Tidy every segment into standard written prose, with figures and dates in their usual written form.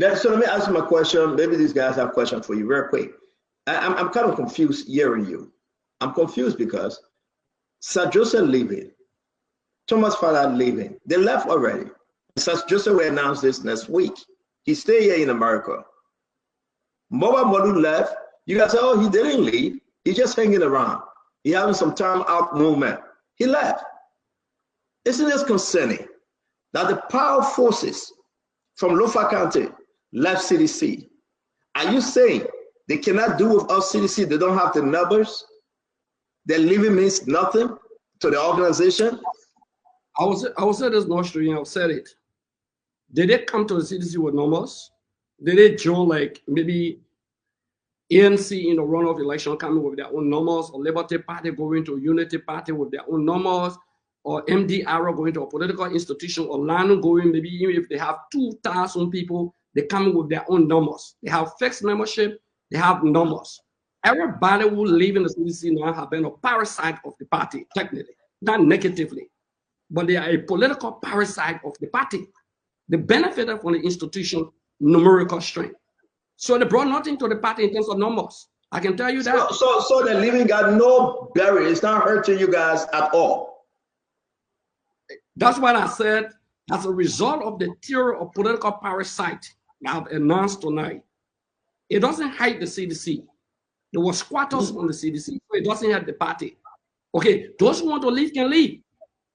So let me ask you my question. Maybe these guys have a question for you real quick. I'm kind of confused hearing you. I'm confused because Sir Joseph leaving, Thomas Fala leaving. They left already. Sir Joseph will announce this next week. He stay here in America. Moba Modu left. You guys say, oh, he didn't leave. He's just hanging around. He having some time out movement. He left. Isn't this concerning that the power forces from Lofa County left CDC? Are you saying they cannot do with us CDC? They don't have the numbers? Their leaving means nothing to the organization? I will say this, Nostradamus, I've said it. Did they come to the CDC with numbers? Did they join like maybe ANC in the runoff election coming with their own numbers, or Liberty Party going to Unity Party with their own numbers, or MDR going to a political institution, or LANU going, maybe even if they have 2,000 people, they come with their own numbers. They have fixed membership, they have numbers. Everybody who live in the CDC now have been a parasite of the party, technically, not negatively, but they are a political parasite of the party. They benefited from the institution numerical strength. So they brought nothing to the party in terms of numbers. I can tell you that. So the leaving got no barrier. It's not hurting you guys at all. That's what I said. As a result of the theory of political parasite I've announced tonight, it doesn't hide the CDC. There were squatters on the CDC, so it doesn't hide the party. Okay, those who want to leave can leave.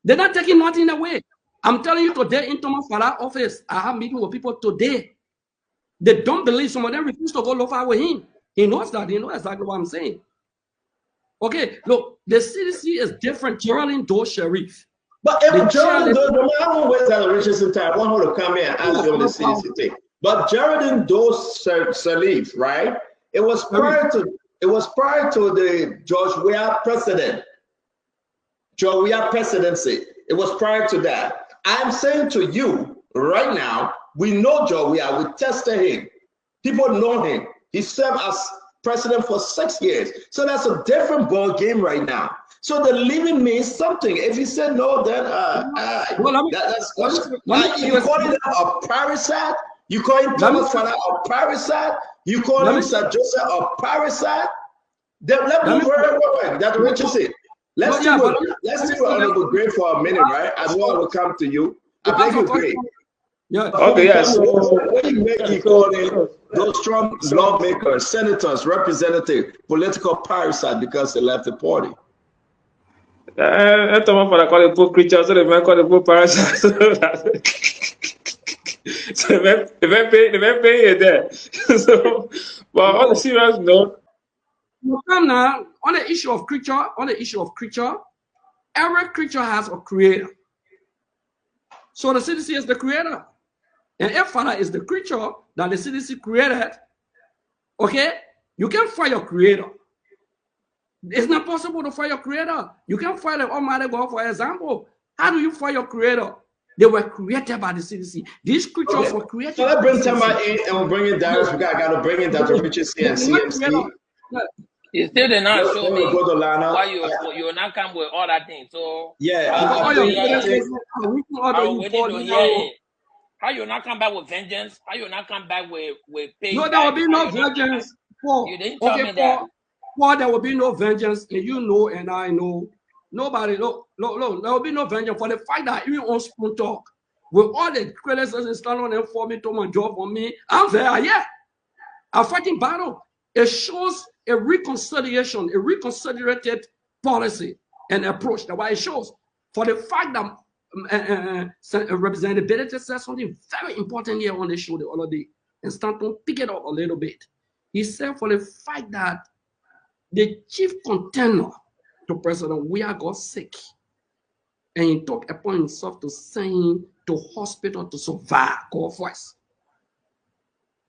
They're not taking nothing away. I'm telling you today in Thomas Fala's office, I have meeting with people today. They don't believe. Some of them refuse to go look far with him. He knows that. He knows exactly what I'm saying. Okay, look, the CDC is different. Geraldine Doe Sharif. But if Geraldine Doe, I don't wait till Richardson time. I want her to come here and ask you on the CDC thing. But Geraldine Doe Sharif, right? It was prior to the George Weah president. George Weah presidency. It was prior to that. I'm saying to you right now, we know George Weah. We tested him. People know him. He served as president for 6 years. So that's a different ball game right now. So the leaving means something. If he said no, then you call him a parasite? You call him Thomas Fala a parasite? You call him Sir Joseph a parasite? Then let me wait. That's what you said. Let's see what Honorable Gray for a minute, right? I know I will come to you. I beg you, Gray. Yeah. Okay, yes. What do you make you call them those strong lawmakers, senators, representatives, political parasites because they left the party? I told my father call it poor creatures, so they might call it poor parasites. So they might pay it there. So, but on a serious note, you come now on the issue of creature. Every creature has a creator. So the CDC is the creator. And if Fala is the creature that the CDC created, okay, you can fire your creator. It's not possible to fire your creator. You can fire the Almighty God, for example. How do you fire your creator? They were created by the CDC. These creatures were created. So let's bring somebody in and we'll bring it down. We got to bring in Dr. Richard C and CMC. You still did not show me why you not come with all that thing. So yeah, how you not come back with vengeance? How you not come back with pain? No, there will be no vengeance. You didn't tell me that. Paul, there will be no vengeance, and you know, and I know. Nobody, look, there will be no vengeance for the fact that even on Spoon Talk, with all the criticism standing on them for me, to my job for me, I'm there, yeah. I'm fighting battle. It shows a reconciliation, a reconciliated policy and approach. That's why it shows. For the fact that Representative Benedict said something very important here on the show the other day, and Stanton pick it up a little bit. He said for the fact that the chief contender to President Weah got sick, and he took upon himself to send him to hospital to survive, call first.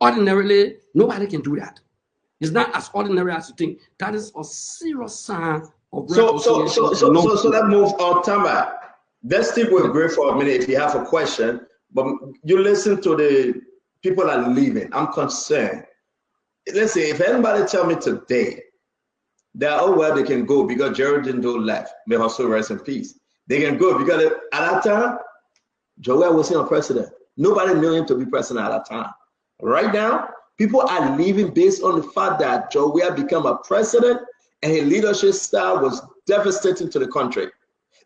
Ordinarily, nobody can do that. It's not as ordinary as you think. That is a serious sign of reconciliation. So that moves on. Tamba, let's stick with Gray for a minute if you have a question. But you listen to the people that are leaving. I'm concerned. Listen, if anybody tell me today that, oh, well, they can go because Geraldine Doe left, may her soul rest in peace. They can go because at that time, Joel wasn't a president. Nobody knew him to be president at that time. Right now, people are leaving based on the fact that Joe Weah became a president and his leadership style was devastating to the country.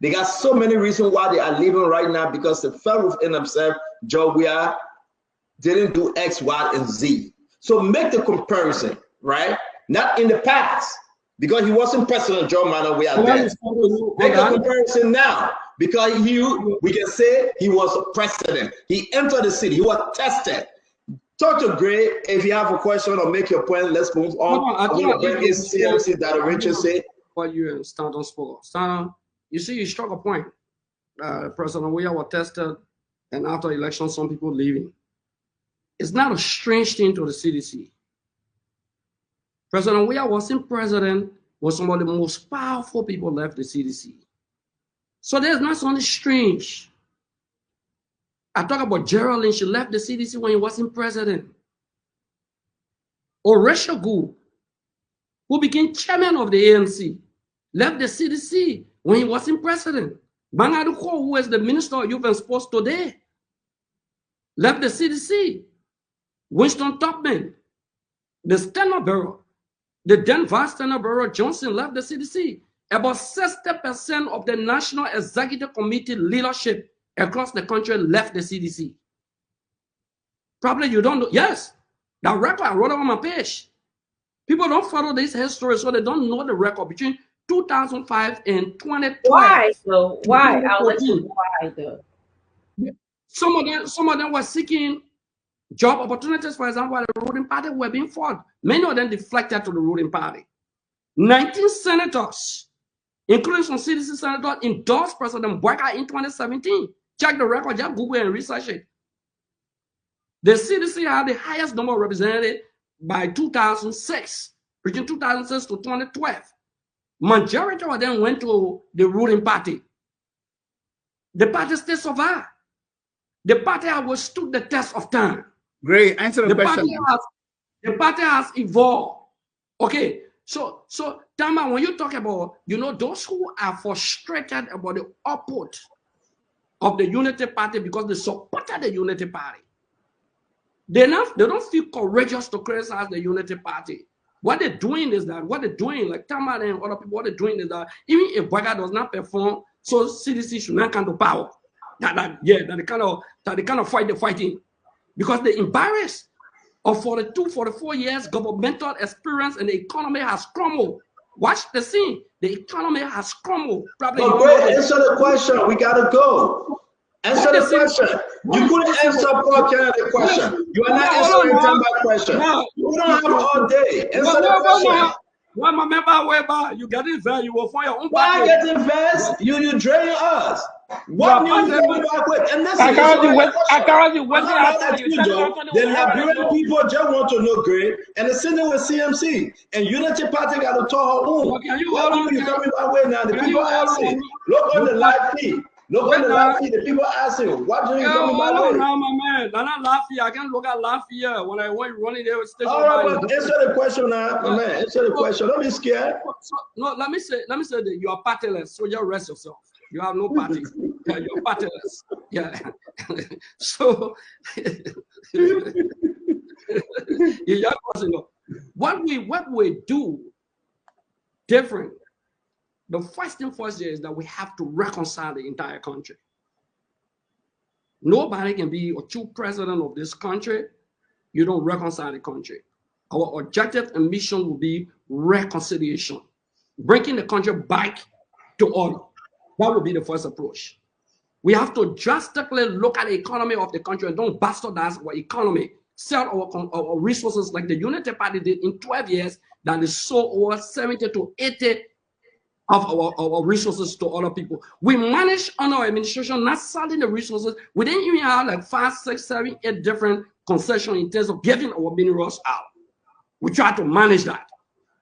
They got so many reasons why they are leaving right now, because they felt within themselves, Joe Weah didn't do X, Y, and Z. So make the comparison, right? Not in the past, because he wasn't President Joe Manuel Weah then. Make the comparison now, because we can say he was a president. He entered the city. He was tested. Talk to Gray. If you have a question or make your point, let's move on. I'm going to bring in CMC that Richard said. What you and Stanton spoke. Stanton, you see, you struck a point. President Weah was tested, and after election, some people leaving. It's not a strange thing to the CDC. President Weah wasn't president when some of the most powerful people left the CDC. So there's not something strange. I talk about Geraldine, she left the CDC when he wasn't president. Or Reshagu, who became chairman of the ANC, left the CDC when he wasn't president. Bangaduko, who is the Minister of Youth and Sports today, left the CDC. Winston Tubman, the Steno Bureau, the then Vice Steno Bureau Johnson left the CDC. About 60% of the National Executive Committee leadership across the country left the CDC. Probably you don't know. Yes, that record I wrote on my page. People don't follow this history, so they don't know the record between 2005 and 2012. Why? So why? I'll let you know why though. Some of them were seeking job opportunities, for example, while the ruling party were being fought. Many of them deflected to the ruling party. 19 senators, including some CDC senators, endorsed President Boyka in 2017. Check the record, just Google and research it. The CDC had the highest number of representatives by 2006, between 2006 to 2012. Majority of them went to the ruling party. The party still survived. The party has withstood the test of time. Great, answer the question. The party has evolved. Okay, so Tama, when you talk about, those who are frustrated about the output of the Unity Party because they supported the Unity Party, they don't feel courageous to criticize the Unity Party. What they're doing is that, like Tama and other people, what they're doing is that even if Boyka does not perform, so CDC should not come to power. That they kind of fight the fighting, because the embarrassed of 44 years governmental experience and the economy has crumbled. Watch the scene. The economy has crumbled. Probably. Answer the question. We gotta go. Answer the question. You couldn't answer Paul Kennedy question. You are not answering my question. You don't have all day. Answer the question. Well, my member, you get invest, you will find your own. Why get invest? You drain us. What you coming back with? And this is the Liberian people just want to know great, and the same with CMC and Unity Party got to talk her own. What you coming back with now? The people asking. Look on the live feed. Look on the live feed. The people asking, what do you coming back with? No, my man. I'm not laughing. I can't look at laugh here when I went running there with station. All right, but answer the question now, my man. Answer the question. Don't be scared. No, let me say that you are partyless, so just rest yourself. You have no party. Yeah, you're partyless. Yeah. So you just know what we do different. The first thing first is that we have to reconcile the entire country. Nobody can be a true president of this country. You don't reconcile the country. Our objective and mission will be reconciliation, bringing the country back to order. That will be the first approach. We have to drastically look at the economy of the country and don't bastardize our economy. Sell our resources like the Unity Party did in 12 years, that is sold over 70 to 80 of our resources to other people. We manage on our administration not selling the resources. We didn't even have like 5, 6, 7, 8 different concessions in terms of giving our minerals out. We try to manage that.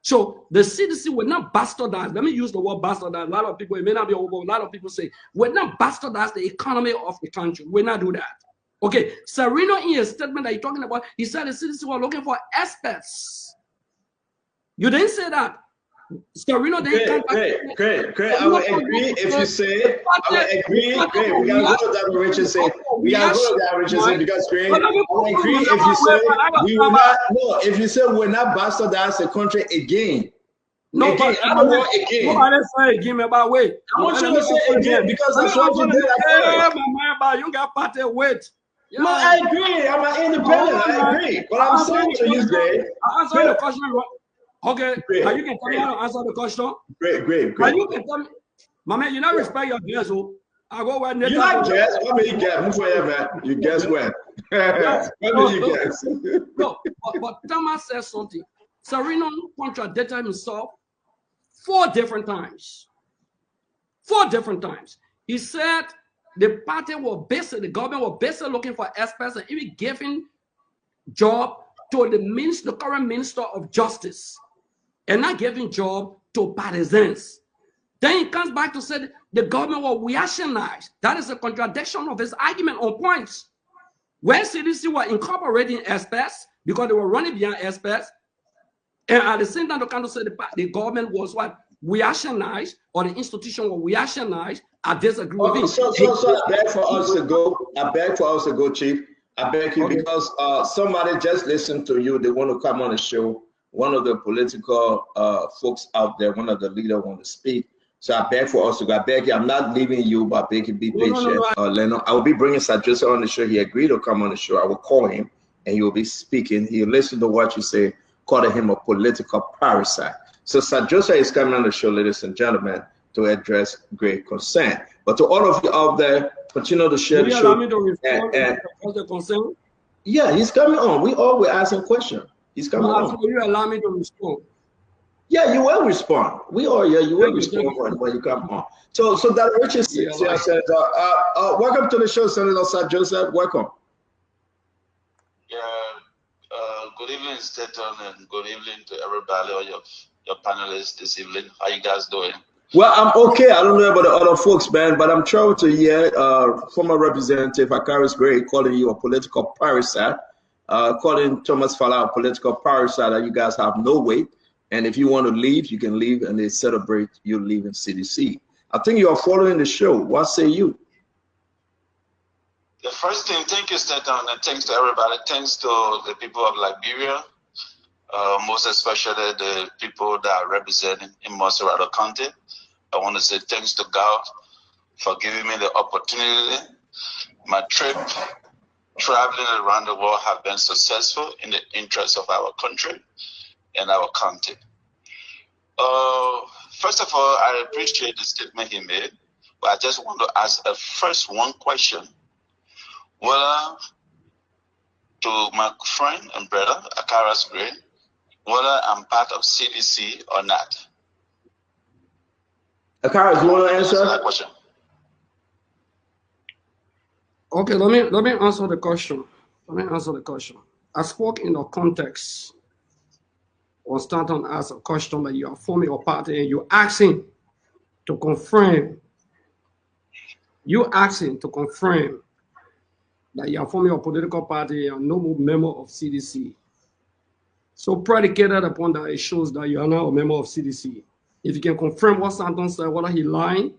So the CDC will not bastardize. Let me use the word bastardize. A lot of people, it may not be over. A lot of people say, we're not bastardize the economy of the country. We're not do that. Okay, Serino in his statement that you're talking about, he said the CDC were looking for experts. You didn't say that. Sereno, they come back. Great. I will agree if you say. I will agree. Great. We can go to that Richardson. We can go to that Richardson because great. I will agree if you say we will not. No, if you say we will not bastardize the country again. No, again, I don't want again. Nobody say again about wait. I want you to say again because that's what you did. You got party wait. Yeah. No, I agree. I'm an independent. I agree. But I'm saying to you, Greg. I answer the question. Okay. Now you can tell me how to answer the question. Great. Now you can tell me, my man, you not respect your guess. I go where you not guess. What may you guess? Move wherever. You guess when. What may you guess? No, but Thomas says something. Sereno contradicted himself 4 different times. 4 different times. He said the party was basically, the government was basically looking for experts and even giving job to the current Minister of Justice and not giving job to partisans. Then he comes back to say the government was reactionized. That is a contradiction of his argument on points. Where CDC were incorporating experts because they were running behind experts, and at the same time, the country said the government was what? Reactionized, or the institution was reactionized. I disagree with it. So I beg for us to go. I beg for us to go, Chief. I beg you, because somebody just listened to you. They want to come on the show. One of the political folks out there, one of the leaders want to speak. So I beg for us to go. I beg you, I'm not leaving you, but I beg you, be patient. Leno, I will be bringing Sadjosa on the show. He agreed to come on the show. I will call him, and he will be speaking. He'll listen to what you say, calling him a political parasite. So Sadjosa is coming on the show, ladies and gentlemen, to address great concern. But to all of you out there, continue to share the show. The concern? Yeah, he's coming on. We all were asking questions. He's coming on. Will you allow me to respond? Yeah, you will respond. We all, yeah, you will respond when you come on. So that Richardson said, welcome to the show, Senator Sadjosa. Welcome. Yeah, good evening, Staton, and good evening to everybody, all your panelists this evening. How you guys doing? Well, I'm okay. I don't know about the other folks, man, but I'm trying to hear former Representative Akaris Gray calling you a political parasite, calling Thomas Fala a political parasite, that you guys have no weight. And if you want to leave, you can leave, and they celebrate you leaving CDC. I think you are following the show. What say you? The first thing, thank you, Staton, and thanks to everybody. Thanks to the people of Liberia, most especially the people that are representing in Montserrat County. I want to say thanks to God for giving me the opportunity. My trip traveling around the world have been successful in the interest of our country and our county. First of all, I appreciate the statement he made, but I just want to ask first one question. Whether to my friend and brother, Akaris Gray, whether I'm part of CDC or not. Akaris, you want to answer that question? Okay, let me answer the question. I spoke in the context. Or start on as a question that you are forming your party and you're asking to confirm. You're asking to confirm that you are forming a political party and no member of CDC. So predicated upon that, it shows that you are now a member of CDC. If you can confirm what Santon said, whether he's lying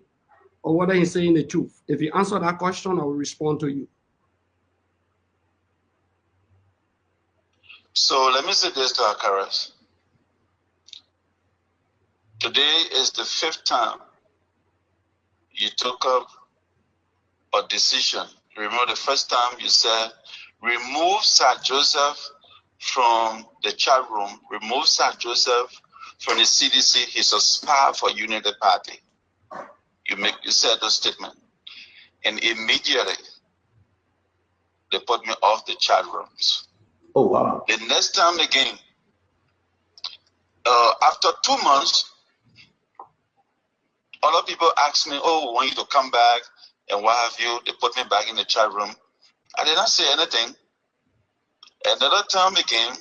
or whether he's saying the truth. If you answer that question, I will respond to you. So let me say this to Akaris. Today is the 5th time you took up a decision. Remember the first time you said, remove Sir Joseph from the chat room, remove Sir Joseph from the CDC, he's a spy for Unity Party. You said the statement. And immediately, they put me off the chat rooms. Oh, wow. The next time again, after 2 months, other people ask me, oh, we want you to come back, and what have you? They put me back in the chat room. I did not say anything. Another time again,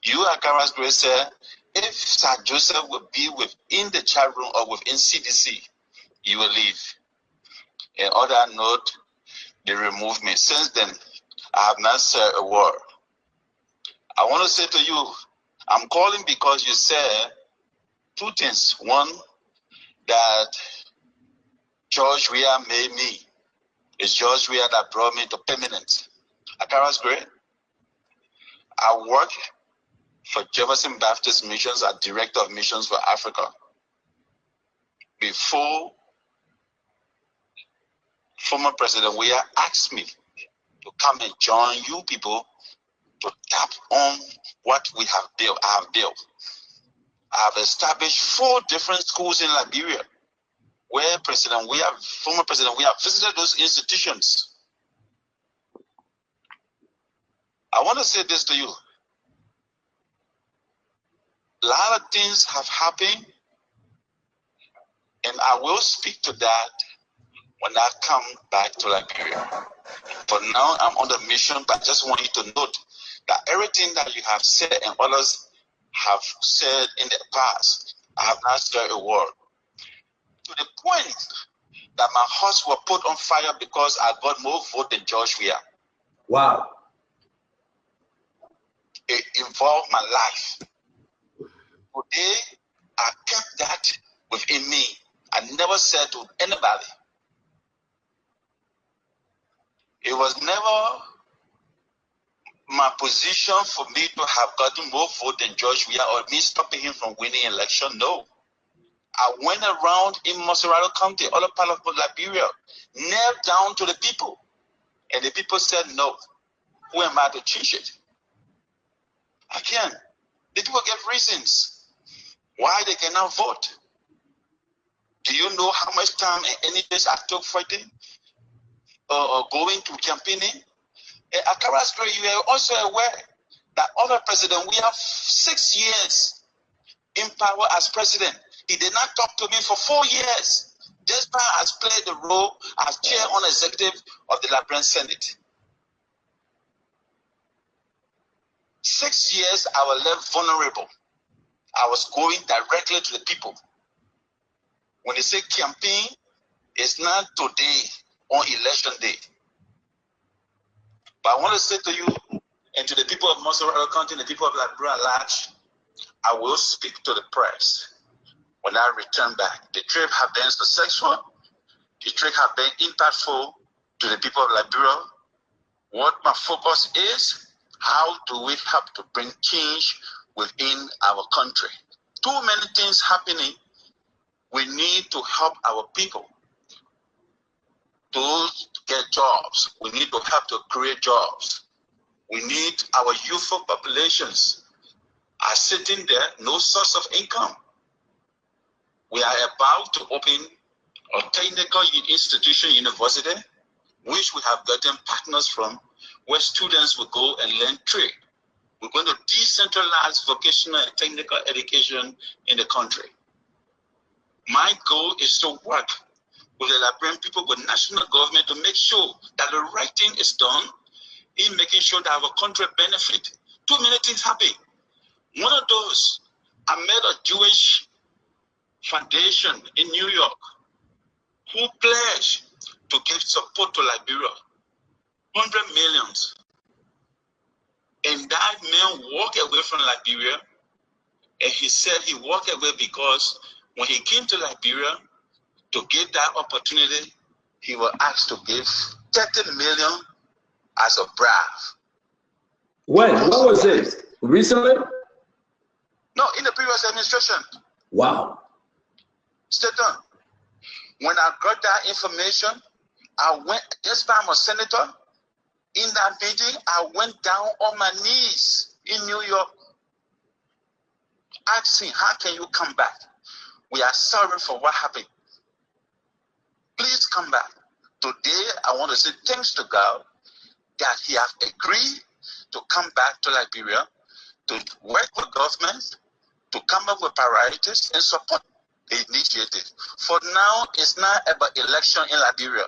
you, Akaris Gray, said, if Sir Joseph would be within the chat room or within CDC, you will leave. And on that note, they removed me. Since then, I have not said a word. I want to say to you, I'm calling because you said two things. One, that George Weah made me. It's George Weah that brought me to permanent. Accra's great. I work for Jefferson Baptist Missions as Director of Missions for Africa. Before former President Weah asked me to come and join you people to tap on what we have built. I have established 4 different schools in Liberia where former President Weah visited those institutions. I want to say this to you. A lot of things have happened, and I will speak to that when I come back to Liberia. For now, I'm on the mission, but I just want you to note that everything that you have said and others have said in the past, I have not said a word. To the point that my house was put on fire because I got more votes than George Weah. Wow. It involved my life. Today, I kept that within me. I never said to anybody. It was never my position for me to have gotten more votes than George Weah or me stopping him from winning election. No. I went around in Montserrat County, other part of Liberia, knelt down to the people. And the people said, no. Who am I to change it? I can't. The people gave reasons why they cannot vote. Do you know how much time and energy I took fighting or going to campaigning? Accra's great. You are also aware that other president, we have 6 years in power as president. He did not talk to me for 4 years. Despite has played the role as chair on executive of the Liberian Senate. 6 years I was left vulnerable. I was going directly to the people. When they say campaign, it's not today on election day. But I want to say to you and to the people of Montserrat County and the people of Liberia at large, I will speak to the press when I return back. The trip has been successful. The trip has been impactful to the people of Liberia. What my focus is, how do we help to bring change within our country? Too many things happening. We need to help our people to get jobs. We need to help to create jobs. We need our youthful populations are sitting there, no source of income. We are about to open a technical institution university, which we have gotten partners from, where students will go and learn trade. We're going to decentralize vocational and technical education in the country. My goal is to work with the Liberian people, with national government, to make sure that the right thing is done in making sure that our country benefit. Too many things happen. One of those, I met a Jewish foundation in New York who pledged to give support to Liberia, 100 million. And that man walked away from Liberia, and he said he walked away because when he came to Liberia to get that opportunity, he was asked to give 30 million as a bribe. When? What was this? Recently? No, in the previous administration. Wow. Stay done. When I got that information, I went, this time a senator, in that meeting, I went down on my knees in New York, asking, how can you come back? We are sorry for what happened. Please come back. Today, I want to say thanks to God that he has agreed to come back to Liberia, to work with government, to come up with priorities and support the initiative. For now, it's not about election in Liberia.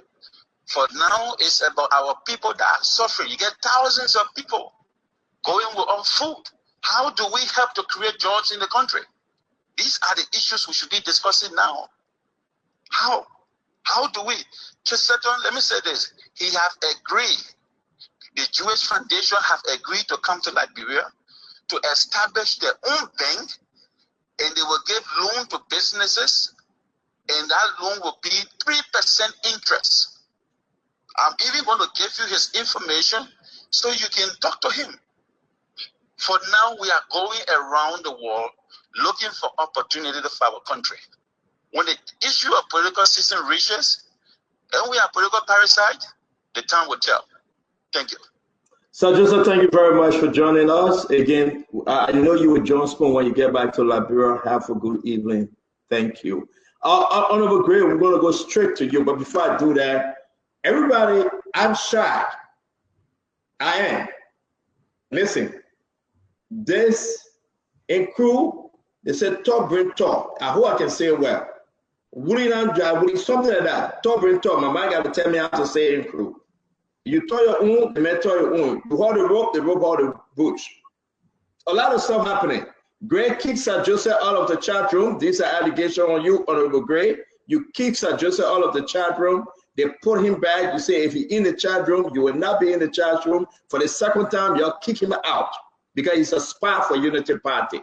For now, it's about our people that are suffering. You get thousands of people going without food. How do we help to create jobs in the country? These are the issues we should be discussing now. How? How do we? Chesterton, let me say this. He have agreed. The Jewish Foundation have agreed to come to Liberia to establish their own bank and they will give loan to businesses, and that loan will be 3% interest. I'm even going to give you his information so you can talk to him. For now, we are going around the world looking for opportunity for our country. When the issue of political system reaches, and we are political parasite, the time will tell. Thank you. Sir Joseph, thank you very much for joining us. Again, I know you will join Spoon when you get back to Liberia. Have a good evening. Thank you. Honorable Gray, we're going to go straight to you. But before I do that, everybody, I'm shocked. I am. Listen, this in crew, they said talk, bring talk. I hope I can say it well. Something like that. Talk, bring talk. My man got to tell me how to say it in crew. You told your own, the man told your own. You hold the rope hold the bush. A lot of stuff happening. Gray kicks Sir Joseph out of the chat room. These are allegations on you, Honorable Gray. You kick Sir Joseph out of the chat room. They put him back. You say if he's in the chat room, you will not be in the chat room. For the second time, you'll kick him out because he's a spy for Unity Party.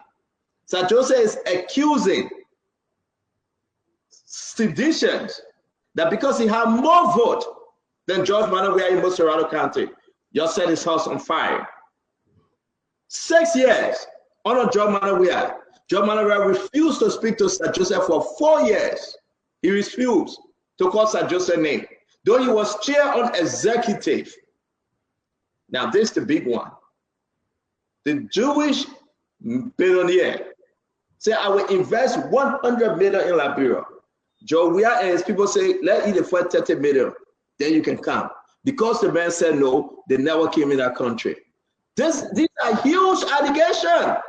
Sir Joseph is accusing seditions that because he had more vote than George Manawia in Moserado County, you set his house on fire. 6 years under George Manawia. George Manawia refused to speak to Sir Joseph for 4 years. He refused to call Sir Joseph's name, though he was chair on executive. Now this is the big one. The Jewish billionaire said, I will invest 100 million in Liberia. Joe Weah and his people say, let eat for 30 million. Then you can come. Because the man said no, they never came in that country. These are huge allegations.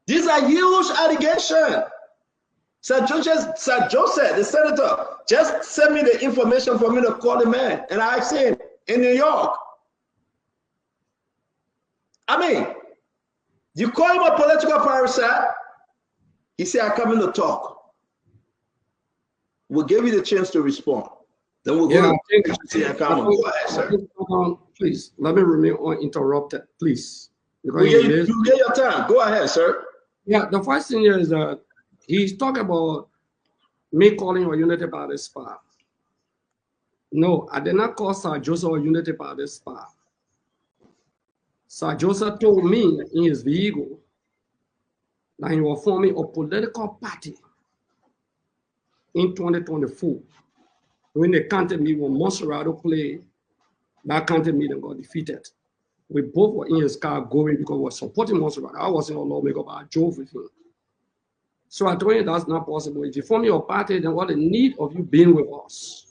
These are huge allegations. Sir Joseph, the senator, just send me the information for me to call the man. And I asked him in New York. I mean, you call him a political parasite. He said, I come in to talk. We'll give you the chance to respond. Then we'll go to see and come on. Go ahead, sir. Please, let me remain uninterrupted, please. You get your time. Go ahead, sir. Yeah, the first thing is that he's talking about me calling a Unity Party spy. No, I did not call Sir Joseph a Unity Party spy. Sir Joseph told me in his vehicle that he was forming a political party in 2024 when the county meeting when Moserado played, that county meeting got defeated. We both were in his car going because we were supporting Moserado. I wasn't a lawmaker, but I drove with him. So I told him that's not possible. If you form your party, then what the need of you being with us?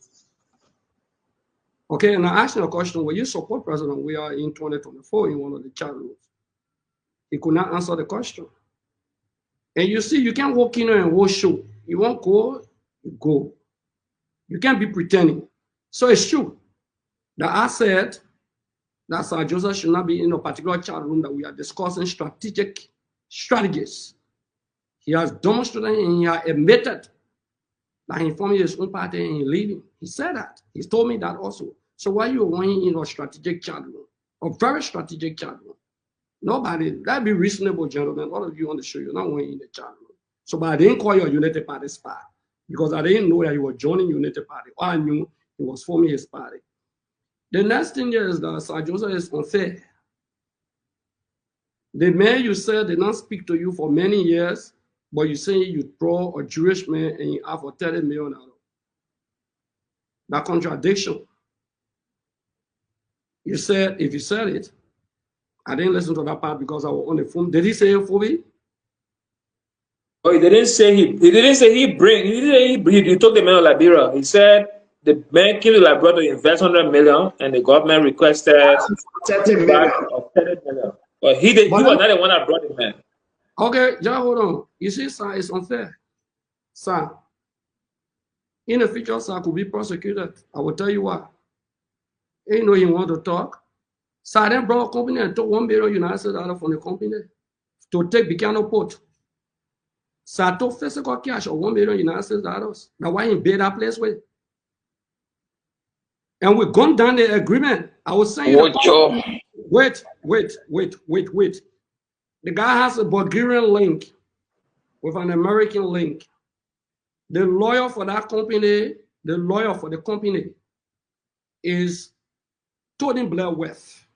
Okay, and I asked him a question, will you support President Weah in 2024 in one of the chat rooms? He could not answer the question. And you see, you can't walk in and walk show. You won't go, you go. You can't be pretending. So it's true that I said that Sir Joseph should not be in a particular chat room that we are discussing strategic strategies. He has demonstrated and he has admitted that he formed his own party and he's leaving. He said that. He told me that also. So why you want him in a strategic chat room? A very strategic chat room. Nobody, that'd be reasonable, gentlemen. All of you on the show, you're not wanting in the chat room. So, but I didn't call you a United Party spy because I didn't know that he was joining United Party. All I knew he was forming his party. The next thing is that Sir Joseph is unfair. The man you said did not speak to you for many years, but you say you draw a Jewish man and you have for $30 million. That contradiction. You said, if you said it, I didn't listen to that part because I was on the phone. Did he say it for me? Oh, he didn't say he took the man of Liberia. He said the man came to Liberia to invest $100 million and the government requested $30 million. But he was not the one that brought the man. Okay, just hold on. You see, sir, it's unfair. Sir, in the future, sir could be prosecuted. I will tell you why. You know you want to talk. Sir then brought a company and took $1 billion United States out from the company to take Buchanan Port. Sir took physical cash of $1 billion United States dollars. That's why he paid that place with. And we gone down the agreement. I was saying, wait. The guy has a Bulgarian link with an American link. The lawyer for that company, the lawyer for the company is Tony Blair West.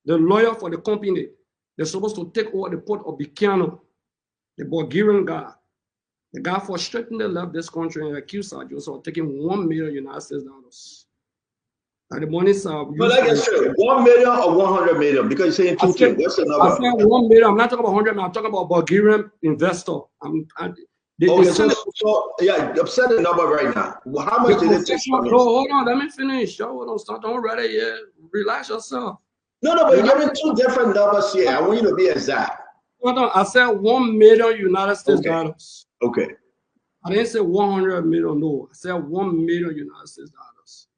The lawyer for the company, they're supposed to take over the port of Buchanan, the Bulgarian guy. The guy frustratingly left this country and accused Joseph of taking $1 million United States dollars. And the money but I guess true. 1 million or 100 million, because you're saying two things. What's the number? I said 1 million. I'm not talking about 100 million. I'm talking about Bulgarian investor. Yeah, I'm setting the number right now. Well, how much did it take? No, hold on. Let me finish. Yo, don't start. Don't ready yet. Relax yourself. No, but you're giving two different numbers here. I want you to be exact. Hold on. I said 1 million United States dollars. Okay. I didn't say 100 million. No, I said 1 million United States dollars.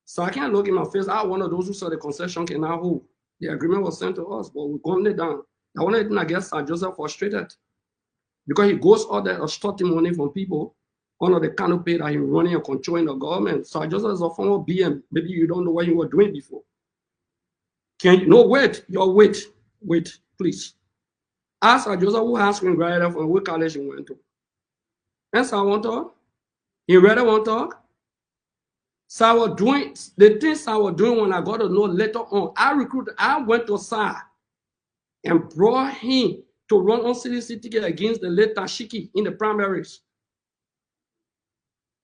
So I can't look in my face. I'm one of those who saw the concession cannot hold. The agreement was sent to us, but we gunned it down. I wanted to get Sir Joseph frustrated because he goes out there extorting money from people under the canopy that he's running and controlling the government. Sir Joseph is a former BM. Maybe you don't know what you were doing before. Can you? No, wait. Wait, please. Ask Sir Joseph who has been graduated from what college he went to. And Sir won't talk. He really won't talk. So I was doing the things I was doing when I got to know later on. I went to Sir and brought him to run on CDC ticket against the late Tashiki in the primaries.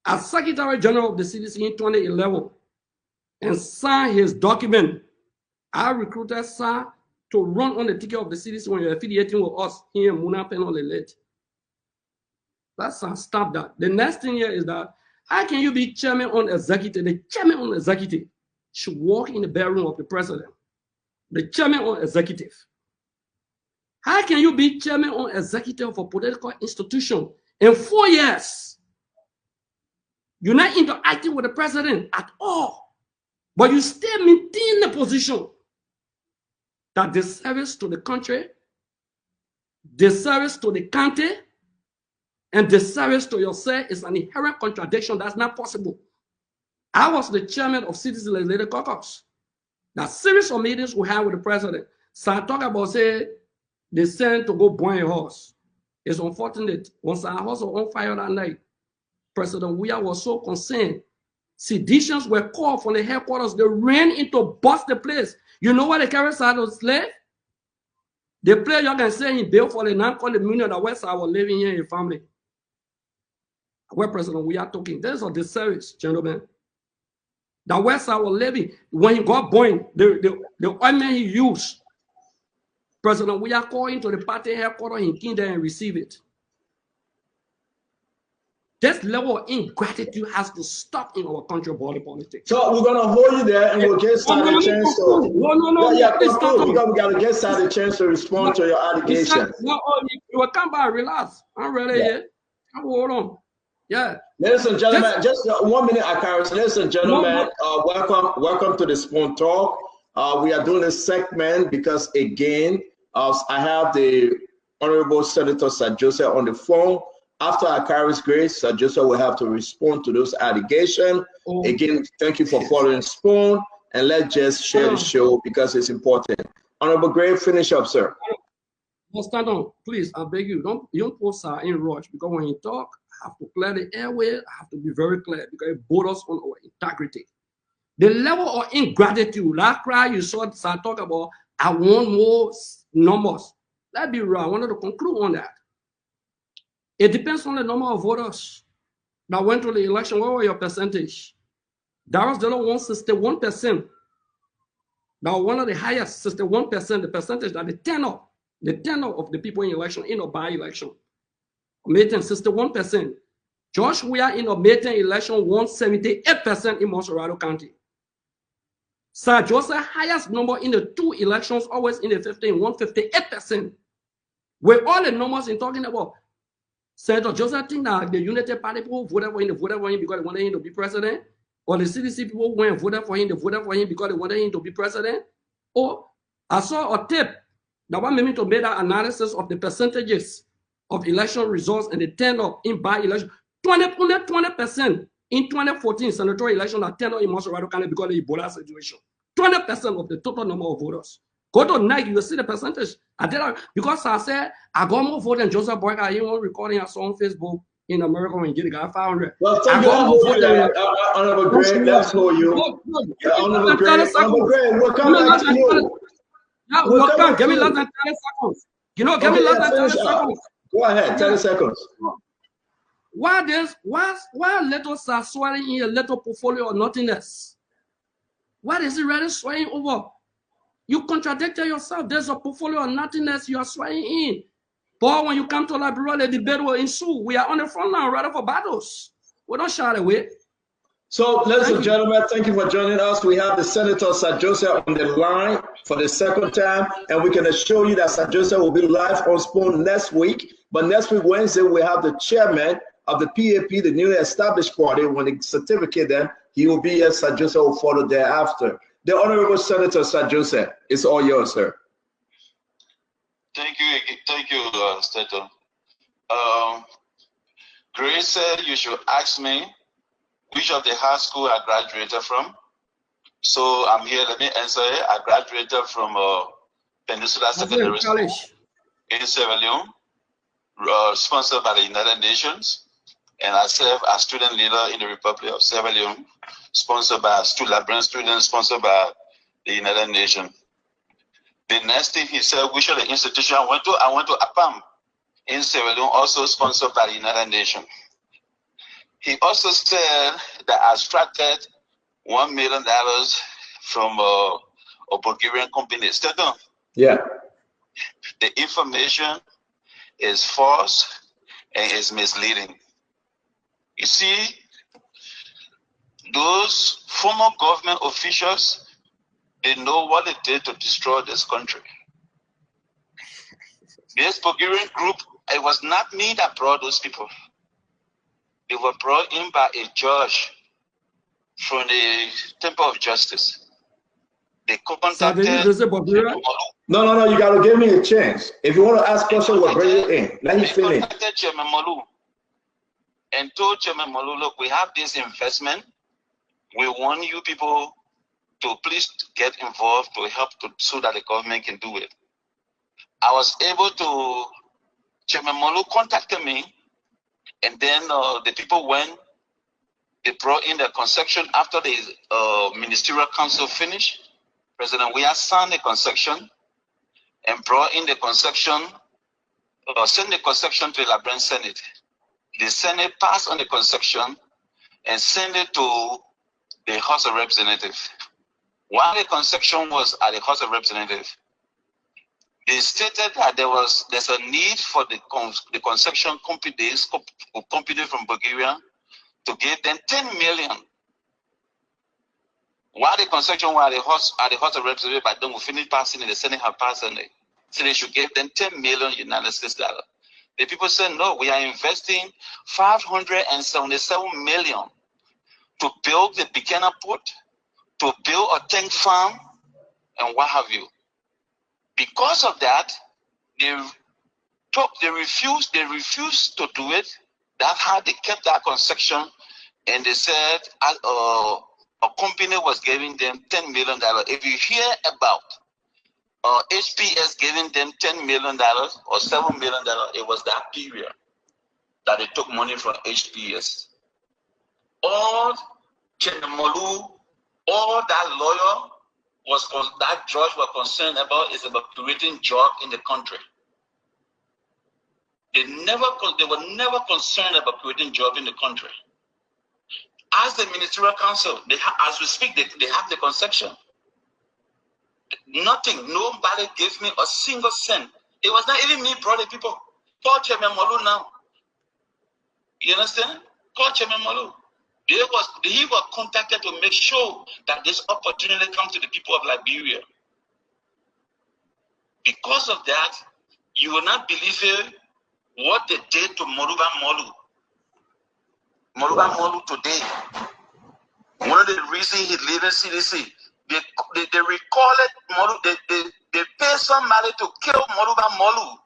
As Secretary General of the CDC in 2011 and signed his document, I recruited Sir to run on the ticket of the CDC when you're affiliating with us here in Muna Pen on the late. That's stop that. The next thing here is that how can you be chairman on executive? The chairman on executive should walk in the bedroom of the president. The chairman on executive. How can you be chairman on executive of a political institution in 4 years? You're not interacting with the president at all, but you still maintain the position that the service to the country, the service to the county, and the service to yourself is an inherent contradiction. That's not possible. I was the chairman of Citizen Legislative Caucus. That series of meetings we had with the president. So I talk about, say, they sent to go burn a horse. It's unfortunate. Once our horse was on fire that night, President Weah was so concerned. Seditions were called from the headquarters. They ran in to bust the place. You know what the carry side of slave? The player you can say in bail for the non-condominium that West Side was living here in family. Where President Weah talking. There's a disservice, gentlemen. That West Side was living. When he got born, the ointment he used, President Weah called into the party headquarters in Kingdom and receive it. This level of ingratitude has to stop in our country body politics. So we're gonna hold you there, and we'll get started a chance to. We gotta get started a chance to respond to your allegation. You will come back, relax. I'm ready here. Hold on. Yeah. Ladies and gentlemen, just 1 minute, Akaris. Ladies and gentlemen, welcome to the Spoon Talk. We are doing this segment because again, I have the Honorable Senator Sir Joseph on the phone. After Akaris Grace, Sir Joseph will have to respond to those allegations. Again, thank you for following Spoon, and let's just share the show because it's important. Honorable Grace, finish up, sir. No, stand on, please. I beg you, don't put Sir in rush, because when you talk, I have to clear the airway. I have to be very clear because it borders on our integrity. The level of ingratitude, that cry you saw Sir talk about, I want more numbers. Let's be real. I wanted to conclude on that. It depends on the number of voters that went to the election. What was your percentage? That was the one 61%. That was one of the highest, 61%, the percentage that the tenor of the people in election, in a by-election. Mating 61%. George Weah in a Mating election won 78% in Montserrat County. Sir Joseph, highest number in the 2 elections, always in the 15, won 58%. With all the numbers in talking about, Senator Joseph think that the United Party people voted for him because they wanted him to be president, or the CDC people went and voted for him, because they wanted him to be president. Or I saw a tape that one made me to make that analysis of the percentages of election results and the tenor in by-election. 20% in 2014 senatorial election that tenor in Montserrat County because of the Ebola situation. 20% of the total number of voters. Go to Nike, you will see the percentage. I did it because I said I got more vote than Joseph Boyka. I even recording I saw on Facebook in America when he got 500. Well, thank you. Honorable Greg, that's for you. Honorable Greg, we'll come back to you. We'll come. Give me less than 30 seconds. You know, give me less than 30 seconds. Go ahead, 30 seconds. Why little start swelling in a little portfolio or nothingness? Why is it really swaying over? You contradicted yourself. There's a portfolio of nothingness you are swaying in. But when you come to Liberia, the debate will ensue. We are on the front line ready for battles. We don't shy away. So, ladies and gentlemen, thank you for joining us. We have the Senator Sir Joseph on the line for the second time, and we can assure you that Sir Joseph will be live on Spoon next week. But next week, Wednesday, we have the chairman of the PAP, the newly established party. When the certificate then, he will be here. Sir Joseph will follow thereafter. The Honorable Senator Sir Joseph, it's all yours, sir. Thank you, Staton. Grace said you should ask me which of the high school I graduated from. So I'm here. Let me answer it. I graduated from Peninsula Secondary School in Sierra Leone, sponsored by the United Nations, and I serve as student leader in the Republic of Sierra Leone, sponsored by Librarian students, sponsored by the United Nations. The next thing he said, which of the institution I went to APAM in Sierra Leone, also sponsored by the United Nations. He also said that I extracted $1 million from a Bulgarian company. Yeah. The information is false and is misleading. You see, those former government officials, they know what they did to destroy this country. This Bulgarian group, it was not me that brought those people. They were brought in by a judge from the Temple of Justice. They contacted... No, you got to give me a chance. If you want to ask questions, we'll bring you in. Let me finish. They contacted Chairman Molu and told Chairman Molu, look, we have this investment. We want you people to please get involved to help so that the government can do it. I was able to... Chairman Molu contacted me, and then the people went, they brought in the concession after the ministerial council finished. President Weah signed the concession and brought in the concession, sent the concession to the Liberian Senate. The Senate passed on the concession and sent it to the House of Representatives. While the concession was at the House of Representatives, they stated that there's a need for the concession companies from Bulgaria to give them 10 million. While the concession was at the House of Representatives, but then we finished passing it, the Senate have passed it. So they should give them 10 million United States dollars. The people said, no, we are investing 577 million to build the Buchanan Port, to build a tank farm, and what have you. Because of that, they refused to do it. That's how they kept that concession, and they said a company was giving them $10 million. If you hear about HPS giving them $10 million or $7 million, it was that period that they took money from HPS. All Chenemolu, all that lawyer that judge was concerned about is about creating jobs in the country. They were never concerned about creating jobs in the country. As the ministerial council, as we speak, they have the concession. Nothing, nobody gave me a single cent. It was not even me brought the people. Call Chairman Molu now. You understand? Call Chairman Molu. He was contacted to make sure that this opportunity comes to the people of Liberia. Because of that, you will not believe it, what they did to Moluba Molu. Moluba Molu today. One of the reasons he leaving CDC, they recalled Molu. They pay somebody to kill Moluba Molu.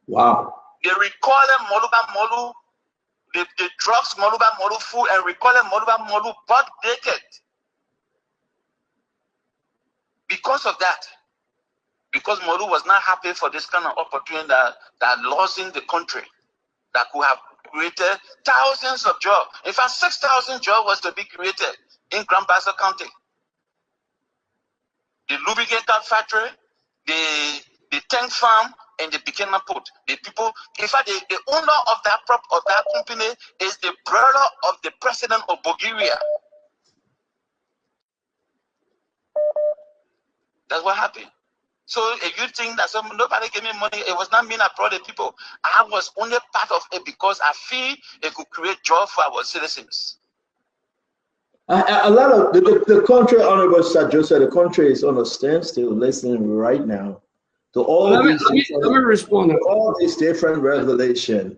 Wow. They recalled Moluba Molu. The drugs Moluba Molu food and recalling Moluba Molu butt naked. Because of that, because Moru was not happy for this kind of opportunity that lost in the country, that could have created thousands of jobs. In fact, 6,000 jobs was to be created in Grand Bassa County. The lubricant factory, the tank farm, and the Bikina port. The people, in fact, the owner of that company is the brother of the president of Bulgaria. That's what happened. So if you think that nobody gave me money, it was not me that brought the people. I was only part of it because I feel it could create job for our citizens. A lot of the country, Honorable Sir Joseph, the country is on a standstill listening right now to all let me respond to all these different revelation.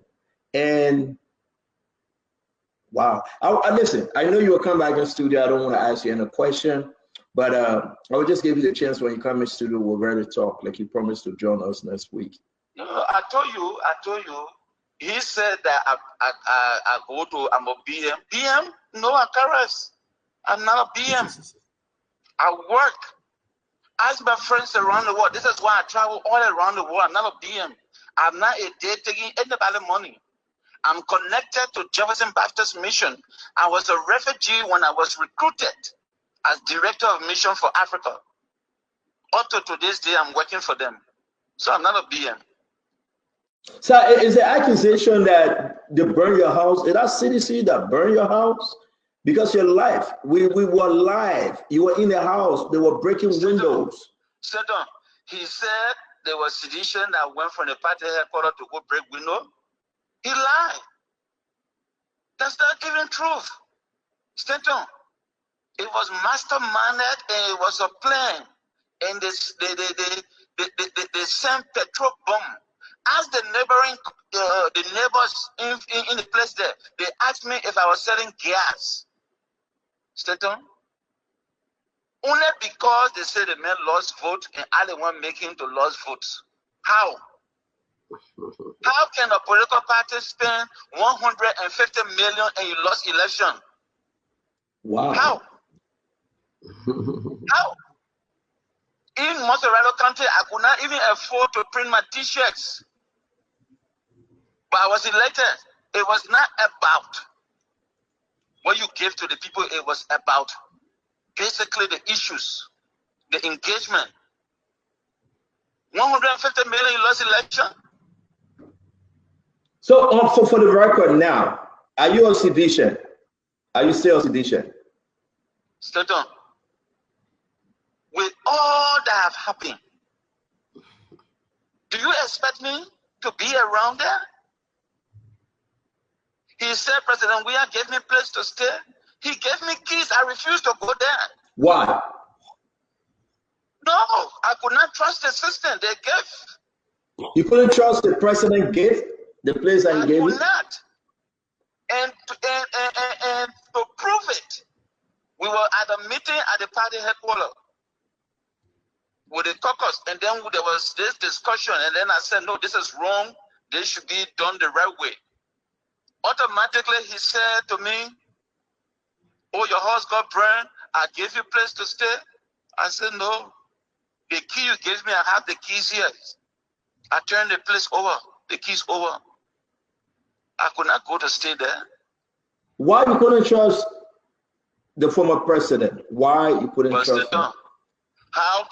And wow, I listen, I know you will come back in studio. I don't want to ask you any question. But I will just give you the chance when you come in studio, we're ready to talk, like you promised to join us next week. No, I told you. He said that I'm a BM. BM? No, I can't. I'm not a BM. I work. Ask my friends around the world. This is why I travel all around the world. I'm not a BM. I'm not a day taking anybody money. I'm connected to Jefferson Baptist Mission. I was a refugee when I was recruited as director of mission for Africa. Up to this day, I'm working for them. So I'm not a BM. So is the accusation that they burn your house, is that CDC that burn your house? Because your life, we were live. You were in the house. They were breaking windows. Satan, he said there was sedition that went from the party headquarters to go break window. He lied. That's not even truth. Satan. It was masterminded and it was a plan. And they sent petrol bomb. As the neighbors in the place there, they asked me if I was selling gas. Staton. Only because they said the man lost vote and I the one making to lose votes. How? How can a political party spend 150 million and you lost election? Wow. How? How? In Mozzarella County, I could not even afford to print my t-shirts. But I was elected. It was not about what you give to the people. It was about basically the issues, the engagement. 150 million, you lost election. So for the record now, are you on sedition? Are you still on sedition? Still done. With all that have happened, do you expect me to be around there? He said, President Weah gave me a place to stay. He gave me keys. I refused to go there. Why? No, I could not trust the system they gave. You couldn't trust the president gave the place that he gave you? I could not. And to prove it, we were at a meeting at the party headquarters with the caucus, and then there was this discussion, and then I said, no, this is wrong. This should be done the right way. Automatically, he said to me, oh, your house got burned. I gave you a place to stay. I said, no. The key you gave me, I have the keys here. I turned the place over, the keys over. I could not go to stay there. Why you couldn't trust the former president? Why you couldn't trust him? How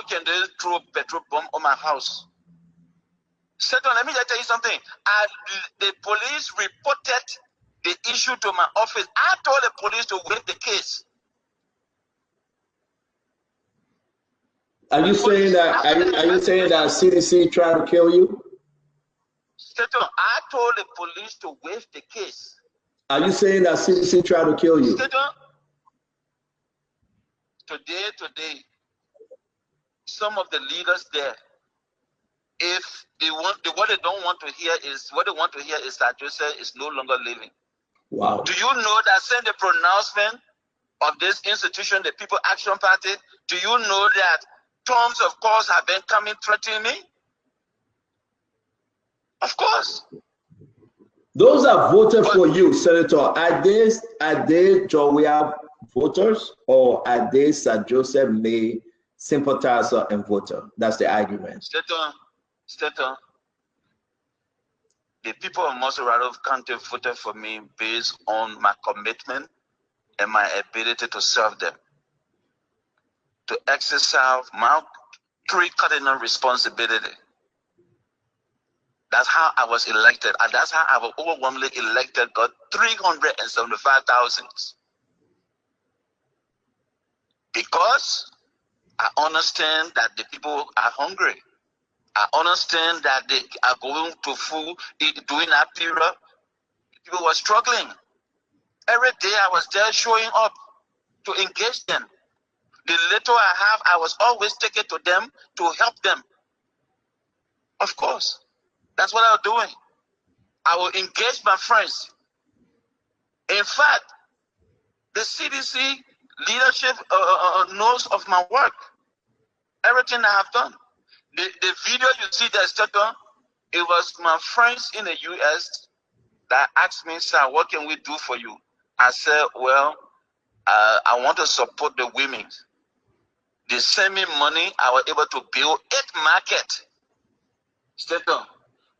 can they throw a petrol bomb on my house? Satan, let me just tell you something. The police reported the issue to my office. I told the police to waive the case. Are you saying that? Are you saying that CDC tried to kill you? Satan, I told the police to waive the case. Are you saying that CDC tried to kill you? Satan, today, some of the leaders there, if they want, what they don't want to hear is that Joseph is no longer living. Wow. Do you know that since the pronouncement of this institution, the People Action Party, do you know that terms of course have been coming threatening me? Of course. Those that voted for you, Senator, are they Joe Weah voters, or are they Sir Joseph May sympathizer and voter. That's the argument. Staton, the people of Montserrat County voted for me based on my commitment and my ability to serve them, to exercise my 3 cardinal responsibility. That's how I was elected, and that's how I was overwhelmingly elected, got 375,000. Because I understand that the people are hungry. I understand that they are going to food during that period. People were struggling. Every day I was there showing up to engage them. The little I have, I was always taking to them to help them. Of course, that's what I was doing. I will engage my friends. In fact, the CDC leadership knows of my work, everything I have done. The video you see there, Staton, it was my friends in the US that asked me, sir, what can we do for you? I said, well, I want to support the women. They sent me money. I was able to build 8 markets. Staton,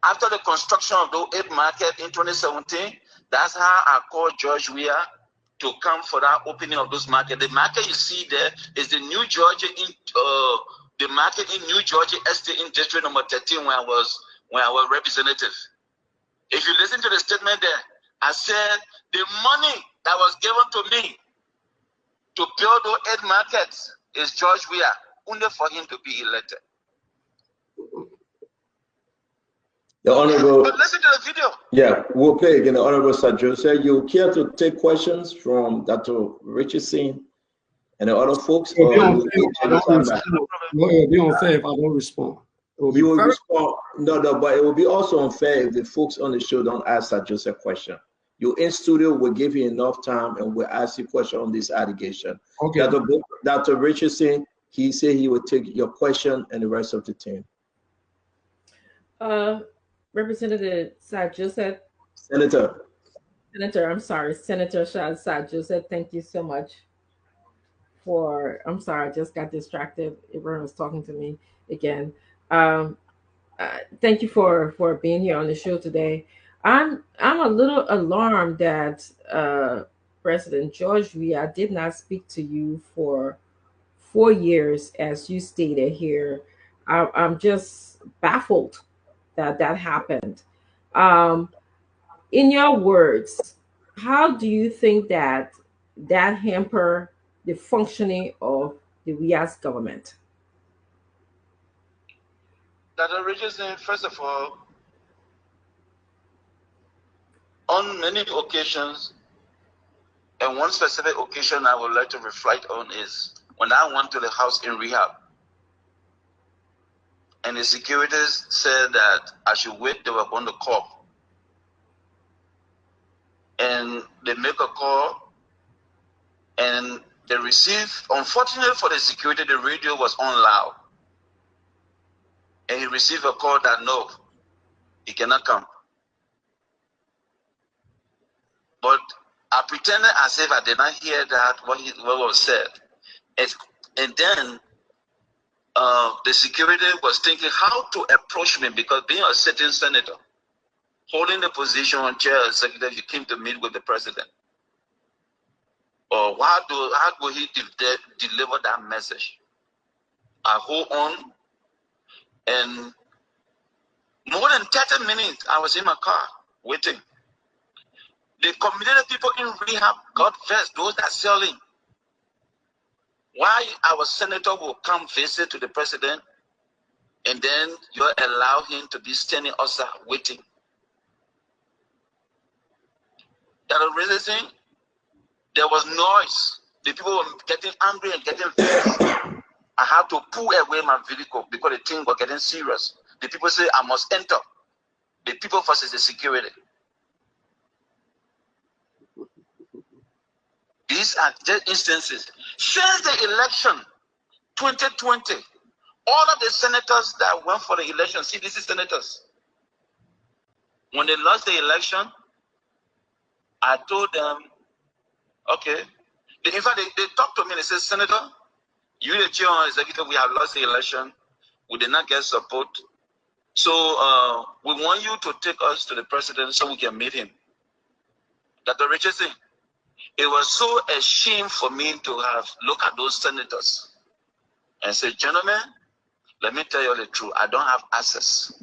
after the construction of those 8 markets in 2017, that's how I called George Weah to come for that opening of those markets. The market you see there is the New Georgia the market in New Georgia Estate in District Number 13 when I was representative. If you listen to the statement there, I said the money that was given to me to build those 8 markets is George Weah, only for him to be elected. The Honorable. But listen to the video. Yeah, we'll play again. The Honorable Sir Joseph, you care to take questions from Dr. Richardson and the other folks? It'll be unfair if I don't respond. You will respond. No, but it will be also unfair if the folks on the show don't ask Sir Joseph a question. You in studio will give you enough time and we'll ask you a question on this allegation. Okay. Dr. Richardson, he said he would take your question and the rest of the team. Representative Sir Joseph. Senator, I'm sorry, Senator Sir Joseph, thank you so much for, I'm sorry, I just got distracted. Everyone was talking to me again. Thank you for being here on the show today. I'm a little alarmed that President George Weah did not speak to you for 4 years, as you stated here. I'm just baffled that happened. In your words, how do you think that hamper the functioning of the Weah's government? Dr. Richardson, first of all, on many occasions, and one specific occasion I would like to reflect on is when I went to the house in rehab, and the securities said that I should wait, they were going to call. And they make a call, and they receive, unfortunately for the security, the radio was on loud. And he received a call that no, he cannot come. But I pretended as if I did not hear that, what was said. And then the security was thinking how to approach me, because being a sitting senator, holding the position on chair executive, you came to meet with the president. Or how do he deliver that message? I hold on, and more than 30 minutes, I was in my car waiting. The community people in rehab, God first, those that are selling. Why our senator will come visit to the president, and then you allow him to be standing outside waiting? That reason, there was noise. The people were getting angry and getting vexed. I had to pull away my vehicle because the thing was getting serious. The people say I must enter. The people versus the security. These are just instances. Since the election, 2020, all of the senators that went for the election, CDC senators, when they lost the election, I told them, okay. In fact, they talked to me and they said, Senator, You, the chair and executive, we have lost the election. We did not get support. So we want you to take us to the president so we can meet him. Dr. Richardson, it was so a shame for me to have looked at those senators and say, gentlemen, let me tell you the truth. I don't have access.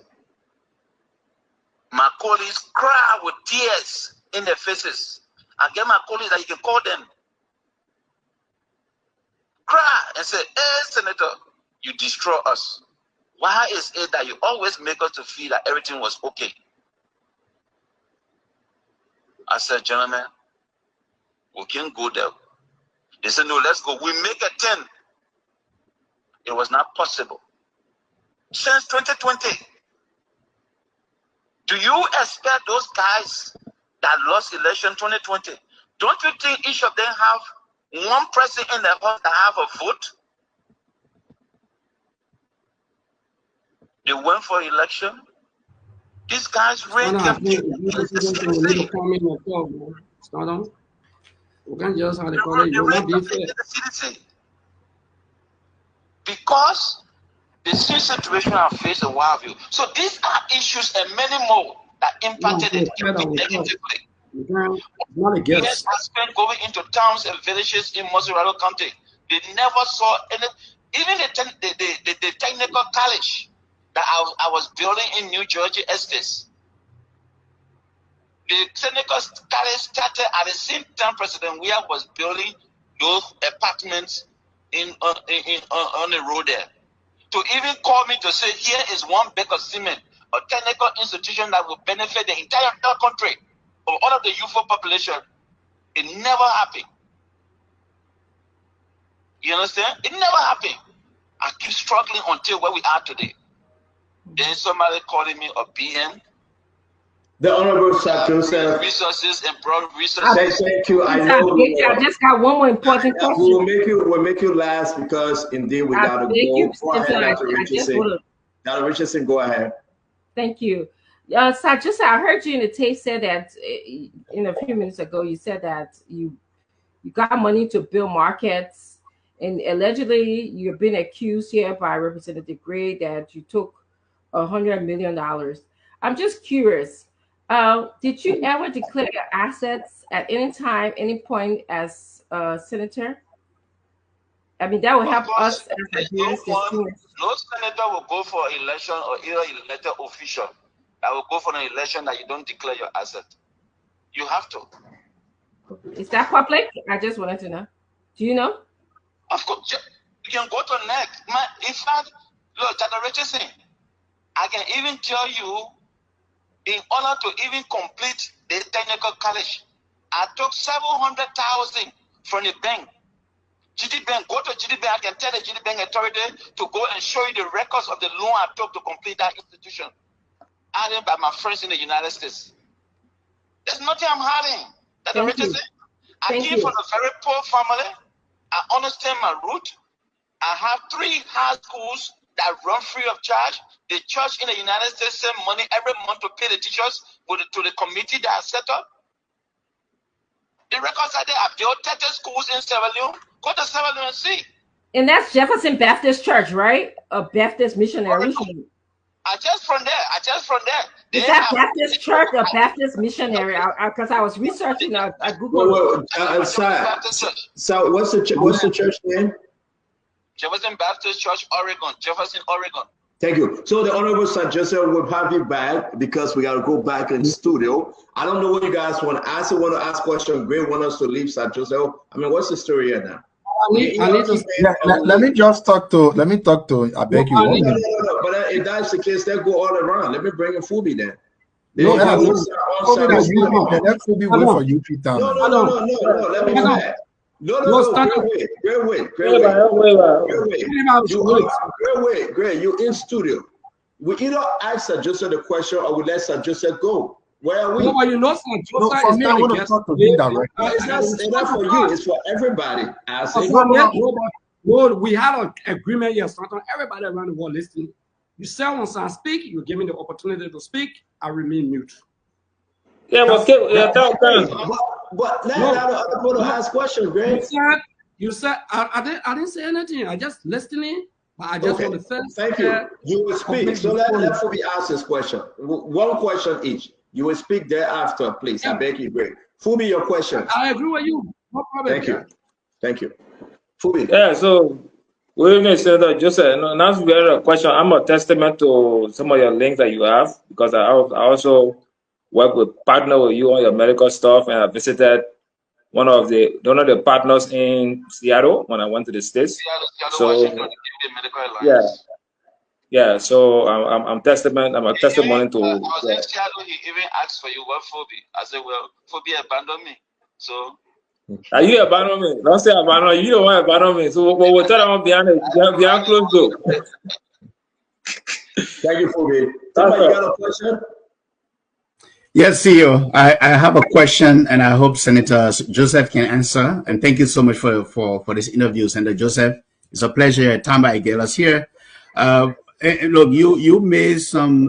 My colleagues cry with tears in their faces. I get my colleagues that you can call them. Cry and say, hey, Senator, you destroy us. Why is it that you always make us to feel that everything was okay? I said, gentlemen, we can't go there. They said, no, let's go. We make a 10. It was not possible. Since 2020, do you expect those guys that lost election 2020? Don't you think each of them have one person in the house that have a vote? They went for election. These guys ran. Because the same situation I faced a while ago. So these are issues and many more that impacted it negatively. Yes, I spent going into towns and villages in Moserado County. They never saw any, even the technical college that I was building in New Jersey estates. The technical college started at the same time President Weah was building those apartments on the road there. To even call me to say, here is one bag of cement, a technical institution that will benefit the entire country of all of the youthful population, it never happened. You understand? It never happened. I keep struggling until where we are today. Then somebody calling me a BM. The Honorable Sir Joseph. Resources and broad resources. Thank you. I know. I just got one more important question. We'll make you last because indeed we got to go. Go ahead, Dr. Richardson. Dr. Richardson, go ahead. Thank you. Sir Joseph, I heard you in the tape said that in a few minutes ago, you said that you got money to build markets, and allegedly you've been accused here by Representative Gray that you took $100 million. I'm just curious. Did you ever declare your assets at any time, any point as senator? I mean, that would help us as Nigerians. No senator will go for election or either elected official that will go for an election that you don't declare your asset. You have to. Is that public? I just wanted to know. Do you know? Of course. You can go to NEC. In fact, look, Dr. Richardson, I can even tell you, in order to even complete the technical college, I took 700,000 from the bank. GD Bank, go to GD Bank. I can tell the GD Bank authority to go and show you the records of the loan I took to complete that institution. Added by my friends in the United States. There's nothing I'm hiding. Dr. Richardson, I came from a very poor family. I understand my root. I have 3 high schools that run free of charge. The church in the United States send money every month to pay the teachers to the committee that I set up. The records are there. I built 30 schools in Sierra Leone. Go to Sierra Leone and see. And that's Jefferson Baptist Church, right? A Baptist missionary. I just from there. Is that Baptist Church or Baptist missionary? Because I was researching. I Googled. So what's the church name? Jefferson Baptist Church, Oregon. Jefferson, Oregon. Thank you. So the Honorable Sir Joseph will have you back because we got to go back in the studio. I don't know what you guys want to ask. You want to ask questions? Great, want us to leave Sir Joseph. I mean, what's the story here now? Let me talk to. I beg you. No. But if that's the case, they'll go all around. Let me bring in Fubi then. Let Fubi wait for you 3 times. No. Let me back. Great. You in studio. We either ask Sir Joseph the question or we let Sir Joseph go. Where are we? No, but you know, Sir Joseph for me, I want to talk to him directly. It's not for you. It's for everybody. No, we had an agreement here. Everybody around the world listening. You say once I speak, you give me the opportunity to speak. I remain mute. Yeah, but let the other people ask questions, Greg. You said I didn't say anything. I just listening. But I just want to first. Thank you. You will speak. So let Phoebe ask this question. One question each. You will speak thereafter, please. Yeah. I beg you, great. Phoebe, your question. I agree with you. No problem. Thank you. Thank you. Phoebe. Yeah, so we may say that just now a question. I'm a testament to some of your links that you have because I also work with partner with you on your medical stuff, and I visited one of the partners in Seattle when I went to the States. Seattle, so yeah. So I'm a testimony to. I was in Seattle. He even asked for you. What Phoebe? I said, well, Phoebe abandoned me. So. Are you abandon me? Don't say abandon. You don't want to abandon me. So we'll tell them behind closed door. Thank you, Phoebe. Somebody got a question? Yes, CEO. I have a question, and I hope Senator Joseph can answer. And thank you so much for this interview, Senator Joseph. It's a pleasure. Tamba Igelas here. Look, you made some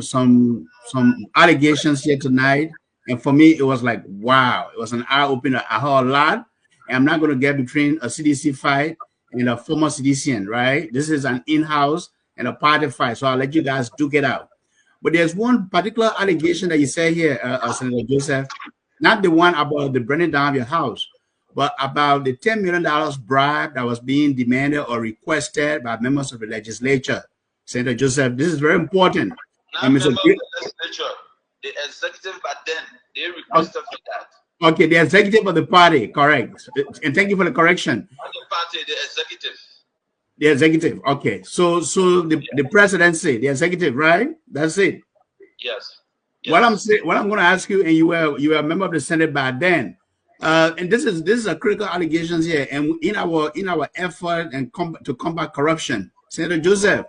allegations here tonight, and for me, it was like, wow, it was an eye opener. I heard a lot, and I'm not going to get between a CDC fight and a former CDCian, right? This is an in-house and a party fight, so I'll let you guys duke it out. But there's one particular allegation that you say here, Senator Joseph, not the one about the burning down of your house, but about the $10 million bribe that was being demanded or requested by members of the legislature. Senator Joseph, this is very important. Not members of the legislature, the executive, but then they requested for that. Okay, the executive of the party, correct. And thank you for the correction. Not the party, the executive. The executive, okay. So the presidency, the executive, right? That's it. Yes. What I'm going to ask you, and you were a member of the Senate by then, and this is a critical allegations here. And in our effort and to combat corruption, Senator Joseph,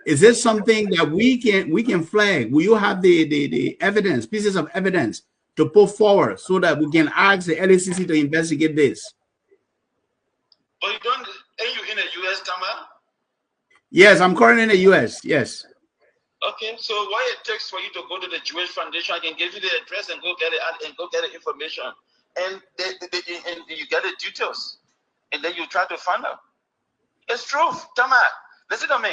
is this something that we can flag? Will you have the evidence, pieces of evidence to put forward so that we can ask the LACC to investigate this? But are you in the U.S., Tama? Yes, I'm currently in the U.S. Yes. Okay, so what it takes for you to go to the Jewish Foundation, I can give you the address and go get it and go get the information, and you get the details, and then you try to find out. It's true, Tama. Listen to me.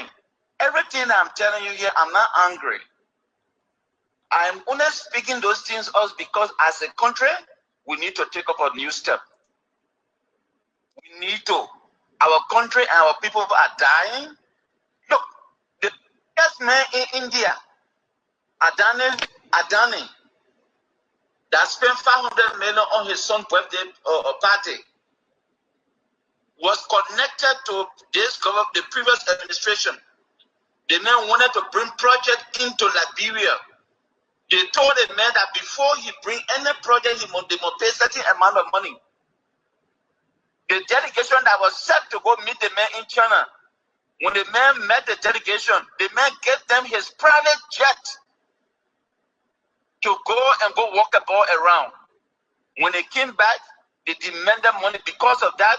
Everything I'm telling you here, I'm not angry. I'm only speaking those things us because as a country, we need to take up a new step. We need to. Our country and our people are dying. Look, the best man in India, Adani, that spent $500 million on his son's birthday party, was connected to this government, the previous administration. The man wanted to bring project into Liberia. They told the man that before he bring any project, they must pay certain amount of money. The delegation that was set to go meet the man in China, when the man met the delegation, the man gave them his private jet to go walk about around. When they came back, they demanded money. Because of that,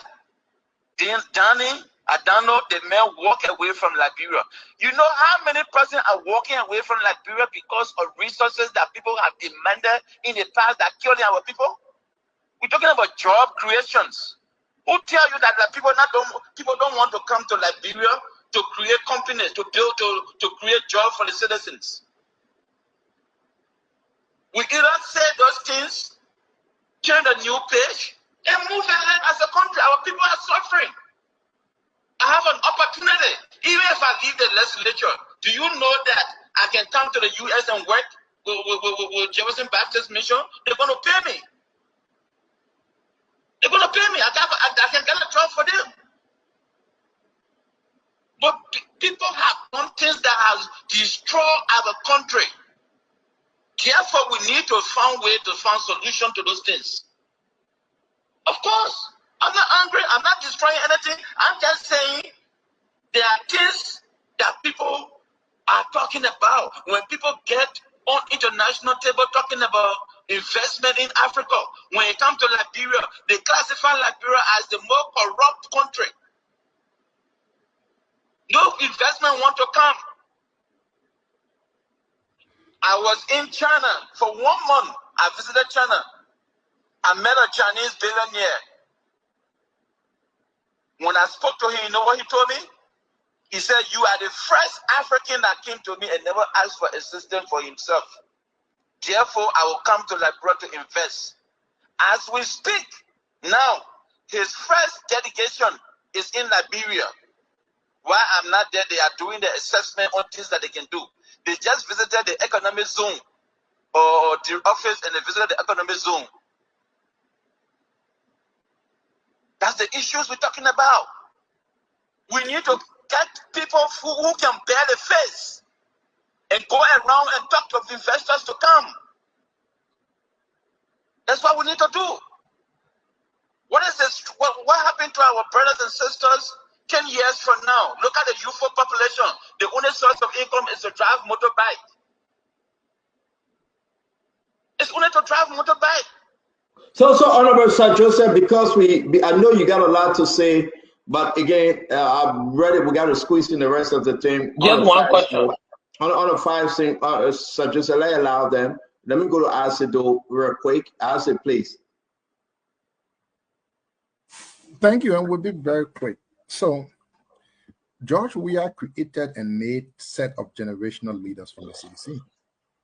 Adano, the man walked away from Liberia. You know how many persons are walking away from Liberia because of resources that people have demanded in the past that killing our people? We're talking about job creations. Who tell you that people don't want to come to Liberia to create companies, to build, to create jobs for the citizens? We either say those things, turn a new page, and move ahead as a country. Our people are suffering. I have an opportunity. Even if I leave the legislature, do you know that I can come to the U.S. and work with Jefferson Baptist Mission? They're going to pay me. They're going to pay me. I can get a job for them. But people have done things that have destroyed our country. Therefore, we need to find way to find solution to those things. Of course, I'm not angry. I'm not destroying anything. I'm just saying there are things that people are talking about. When people get on international table talking about investment in Africa, when it comes to Liberia, they classify Liberia as the more corrupt country. No investment want to come. I was in China for 1 month. I visited China. I met a Chinese billionaire. When I spoke to him, you know what he told me? He said, "You are the first African that came to me and never asked for assistance for himself. Therefore, I will come to Liberia to invest." As we speak now, his first delegation is in Liberia. While I'm not there, they are doing the assessment on things that they can do. They just visited the economic zone, or the office, and they visited the economic zone. That's the issues we're talking about. We need to get people who can bear the face and go around and talk to investors to come. That's what we need to do. What is this? What happened to our brothers and sisters 10 years from now? Look at the youthful population. The only source of income is to drive motorbike. It's only to drive motorbike. So Honorable Sir Joseph, because I know you got a lot to say, but again, I'm ready. We got to squeeze in the rest of the thing. Just one question. On a 5 thing, Sir Joseph, let allow them. Let me go to Asido real quick. Asido, please. Thank you, and we'll be very quick. So, George Weah created and made set of generational leaders from the CDC.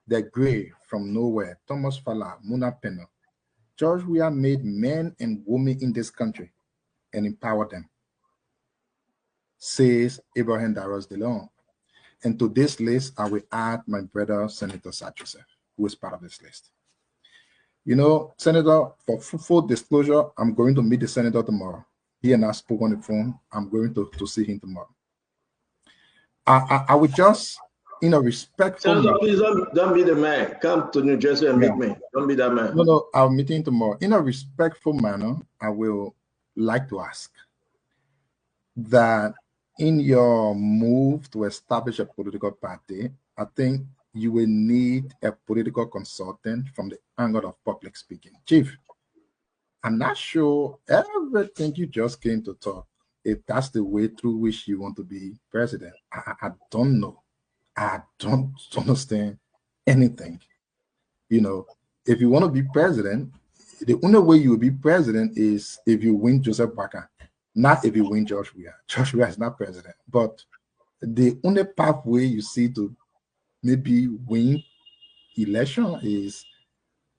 The Gray from nowhere, Thomas Fala, Muna Pena. George Weah made men and women in this country and empowered them, says Abraham Darros DeLeon. And to this list, I will add my brother, Senator Sir Joseph, who is part of this list. You know, Senator, for full disclosure, I'm going to meet the Senator tomorrow. He and I spoke on the phone. I'm going to see him tomorrow. I would just, in a respectful Senator, please don't be the man. Come to New Jersey and meet me. Don't be that man. No, I'll meet him tomorrow. In a respectful manner, I will like to ask that in your move to establish a political party, I think you will need a political consultant from the angle of public speaking. Chief, I'm not sure everything you just came to talk, if that's the way through which you want to be president. I don't know. I don't understand anything. You know, if you want to be president, the only way you will be president is if you win Joseph Boakai, not if you win George Weah. George Weah is not president. But the only pathway you see to maybe win election is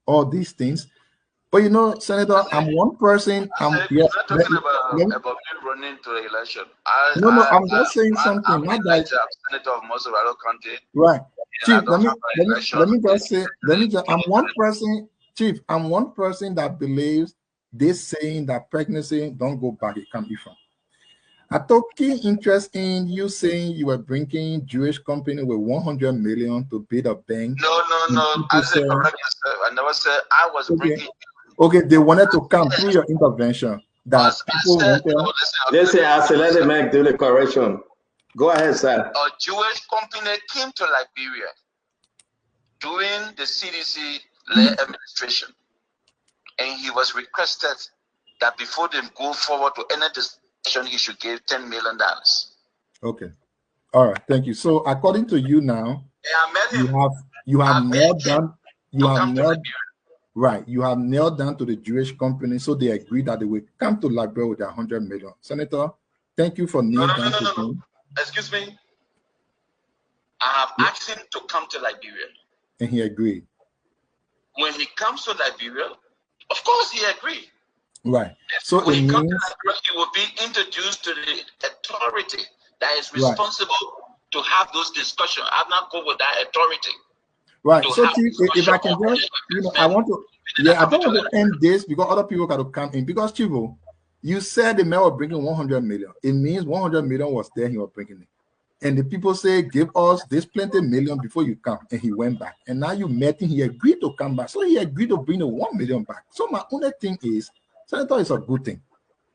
all these things. But you know, Senator, I'm one person. You're not talking about me running to the election. I'm just saying something. I'm Senator of Moserado County. Right. Chief, let me just say, I'm one person, Chief, I'm one person that believes this saying that pregnancy don't go back, it can be from. I took keen interest in you saying you were bringing Jewish company with 100 million to build a bank. No. I said correct yourself. I never said I was bringing. Okay, they wanted to come through your intervention. That people Listen, I said, let the man do the correction. Go ahead, sir. A Jewish company came to Liberia during the CDC-led administration, and he was requested that before they go forward to any discussion, he should give $10 million. Okay. All right. Thank you. So according to you now, I met him. You have nailed down. You have nailed down to the Jewish company, so they agreed that they will come to Liberia with 100 million. Senator, thank you for nailing down to him. Excuse me. I have asked him to come to Liberia, and he agreed. When he comes to Liberia, of course he agreed. Right. So when he comes to Liberia, he will be introduced to the authority that is responsible to have those discussions. I'm not going with that authority. Right. So Chief, if I can just, I want to, I don't want to end this because other people got to come in. Because Chief, you said the man was bringing 100 million. It means 100 million was there, he was bringing it. And the people say, give us this plenty million before you come. And he went back. And now you met him, he agreed to come back. So he agreed to bring the 1 million back. So my only thing is, Senator, is a good thing.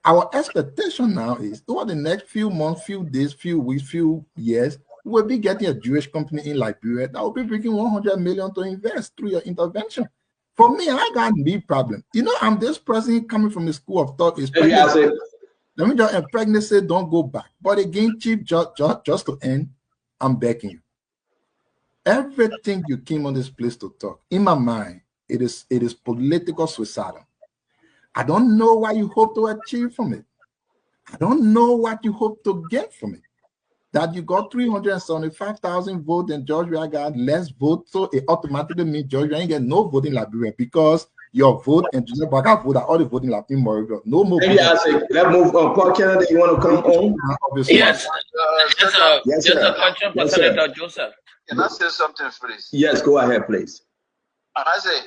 Our expectation now is over the next few months, few days, few weeks, few years, we'll be getting a Jewish company in Liberia that will be bringing 100 million to invest through your intervention. For me, I got a big problem. I'm this person coming from the school of thought. Let me just, pregnancy don't go back. But again, Chief, just to end, I'm begging you. Everything you came on this place to talk, in my mind, it is political suicidal. I don't know what you hope to achieve from it. I don't know what you hope to get from it. That you got 375,000 votes and George Weah got less votes, so it automatically means George Weah ain't get no vote in Liberia because your vote and Joseph Boakai vote are all the voting in Liberia. No more. Maybe I say, let's move on. Paul Kennedy, you want to come on? Yes. Just a question for Senator Joseph. Can I say something, please? Yes, go ahead, please. I say,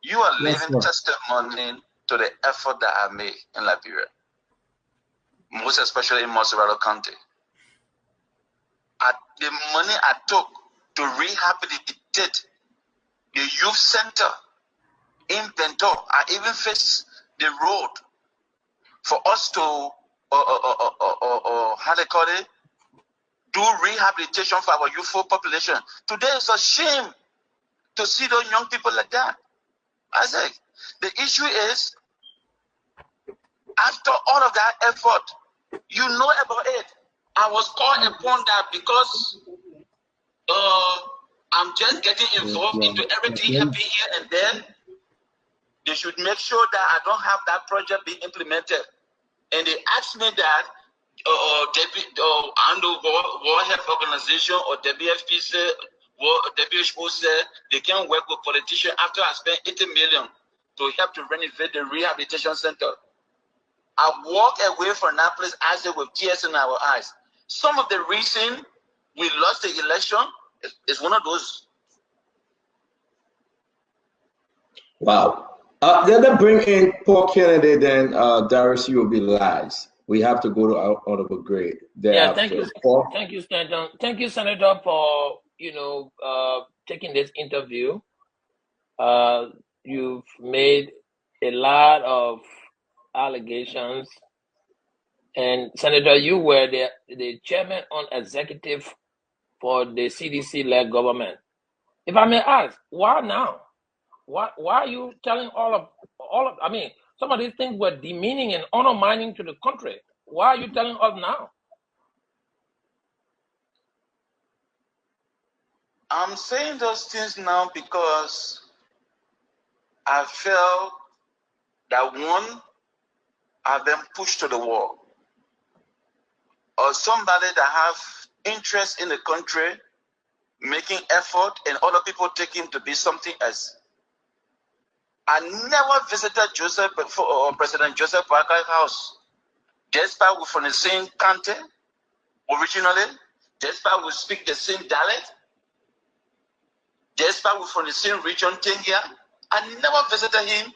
you are living testimony to the effort that I made in Liberia, most especially in Montserrat County. The money I took to rehabilitate the youth center in Bento, I even fixed the road for us to, how they call it, do rehabilitation for our youthful population. Today it's a shame to see those young people like that. I say, the issue is, after all of that effort, you know about it. I was called upon that because I'm just getting involved into everything happening here and there. They should make sure that I don't have that project being implemented. And they asked me that World Health Organization or WFP said, WHO said they can't work with politicians after I spent 80 million to help to renovate the rehabilitation center. I walked away from that place as if with tears in our eyes. Some of the reason we lost the election is one of those. Wow. Let's bring in Paul Kennedy, then Darius, you will be last. We have to go to our honorable grade. Yeah, thank you. Paul. Thank you, Senator. Thank you, Senator, for taking this interview. You've made a lot of allegations. And Senator, you were the chairman on executive for the CDC-led government. If I may ask, why now? Why are you telling all of? I mean, some of these things were demeaning and undermining to the country. Why are you telling us now? I'm saying those things now because I felt that one, I've been pushed to the wall. Or somebody that have interest in the country, making effort, and other people take him to be something else. I never visited President Joseph Boakai's house. Despite we're from the same county, originally, despite we speak the same dialect, despite we're from the same region, Tingia, I never visited him,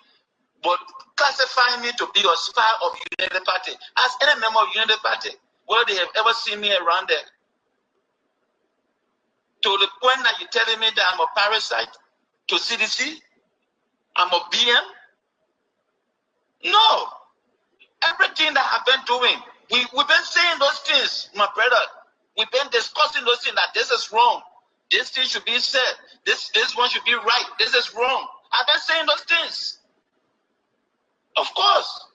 but classifying me to be a spy of United Party. As any member of United Party, whether they have ever seen me around there. To the point that you're telling me that I'm a parasite to CDC, I'm a BM. No. Everything that I've been doing, we've been saying those things, my brother. We've been discussing those things that this is wrong. This thing should be said. This one should be right. This is wrong. I've been saying those things. Of course.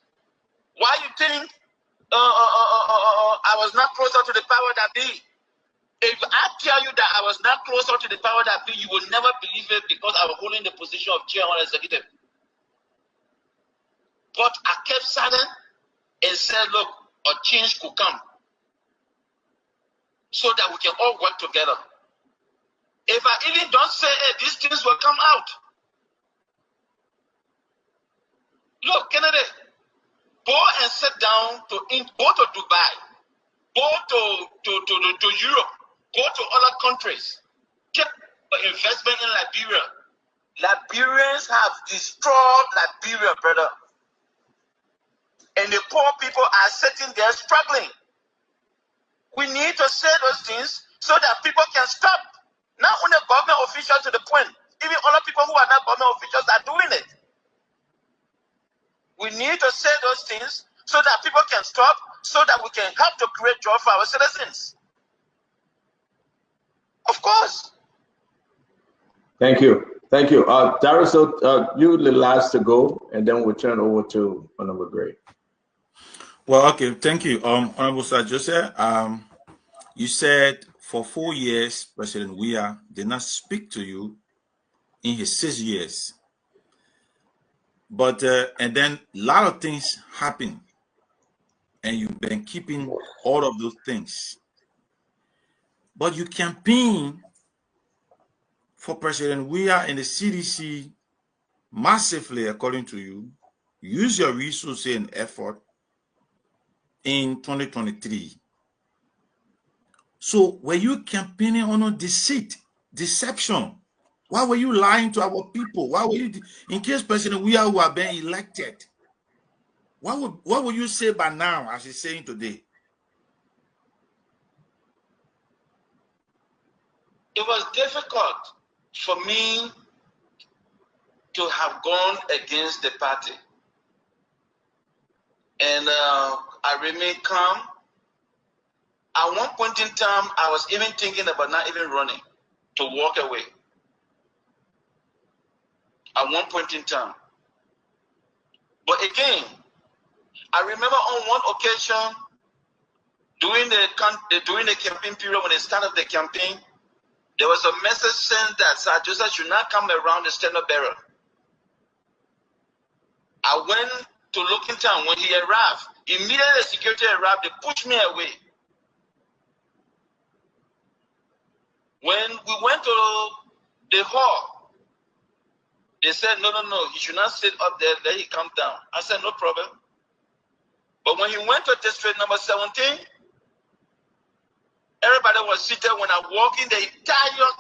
Why you think I was not closer to the power that be? If I tell you that I was not closer to the power that be, you will never believe it because I was holding the position of chair on executive. But I kept silent and said, look, a change could come so that we can all work together. If I even don't say, hey, these things will come out. Look, Kennedy, go and sit down go to Dubai, go to Europe, go to other countries, get investment in Liberia. Liberians have destroyed Liberia, brother. And the poor people are sitting there struggling. We need to say those things so that people can stop. Not only government officials to the point, even other people who are not government officials are doing it. We need to say those things so that people can stop, so that we can help to create jobs for our citizens. Of course. Thank you. Thank you. Darius, you're the last to go, and then we'll turn over to Honorable Gray. Well, okay, thank you. Honorable Sir Joseph, you said for 4 years, President Weah did not speak to you in his 6 years. But, and then a lot of things happened and you've been keeping all of those things. But you campaign for President Weah and the CDC massively, according to you, use your resources and effort in 2023. So were you campaigning on a deception? Why were you lying to our people? Why were you, in case President Weah who have been elected, what would you say by now, as he's saying today? It was difficult for me to have gone against the party. And I remained calm. At one point in time, I was even thinking about not even running, to walk away. At one point in time. But again, I remember on one occasion, during the campaign period, when they started the campaign, there was a message sent that Sir Joseph should not come around the standard bearer. I went to Looking Town. When he arrived, immediately the security arrived, they pushed me away. When we went to the hall, they said, no, he should not sit up there, let him come down. I said, no problem. But when he went to district number 17, everybody was seated. When I walked in, the entire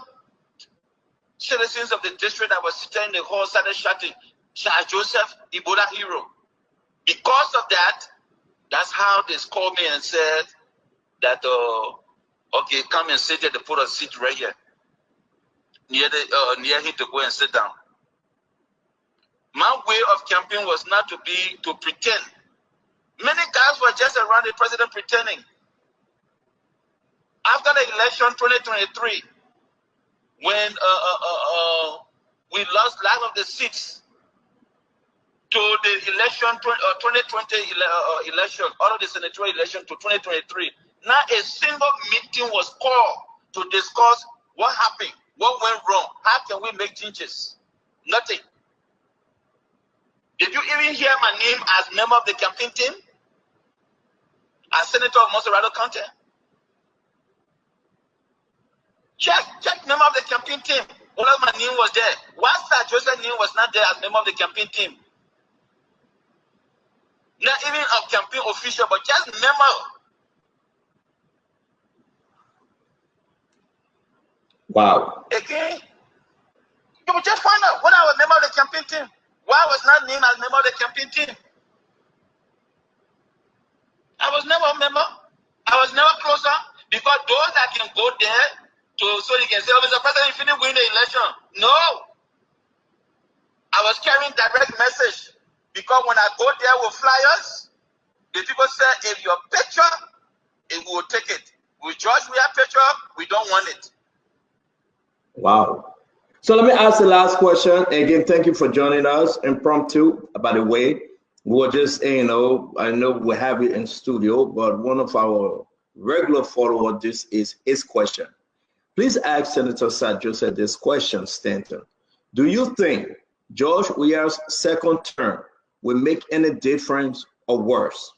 citizens of the district that was sitting in the hall started shouting, Sir Joseph, Ebola hero. Because of that, that's how they called me and said that, okay, come and sit there. They put a seat right here, near him to go and sit down. My way of campaign was not to pretend. Many guys were just around the president pretending. After the election 2023, when we lost a lot of the seats to the election 2020 election, out of the senatorial election to 2023, not a single meeting was called to discuss what happened, what went wrong, how can we make changes. Nothing. Did you even hear my name as member of the campaign team? As Senator of Montserrado County? Check member of the campaign team. All of my name was there. Why Sir Joseph's name was not there as member of the campaign team? Not even a campaign official, but just member. Wow. Again, you will just find out when I was member of the campaign team. Why I was not named as member of the campaign team? I was never a member. I was never closer, because those that can go there so you can say, oh, Mr. President, you didn't win the election. No. I was carrying direct message, because when I go there with flyers, the people say, if your picture, it will take it. With George Weah picture, we don't want it. Wow. So let me ask the last question. Again, thank you for joining us impromptu. By the way, we're just, I know we have it in studio, but one of our regular followers, this is his question. Please ask Senator Sir Joseph this question, Stanton. Do you think George Weah's second term will make any difference or worse?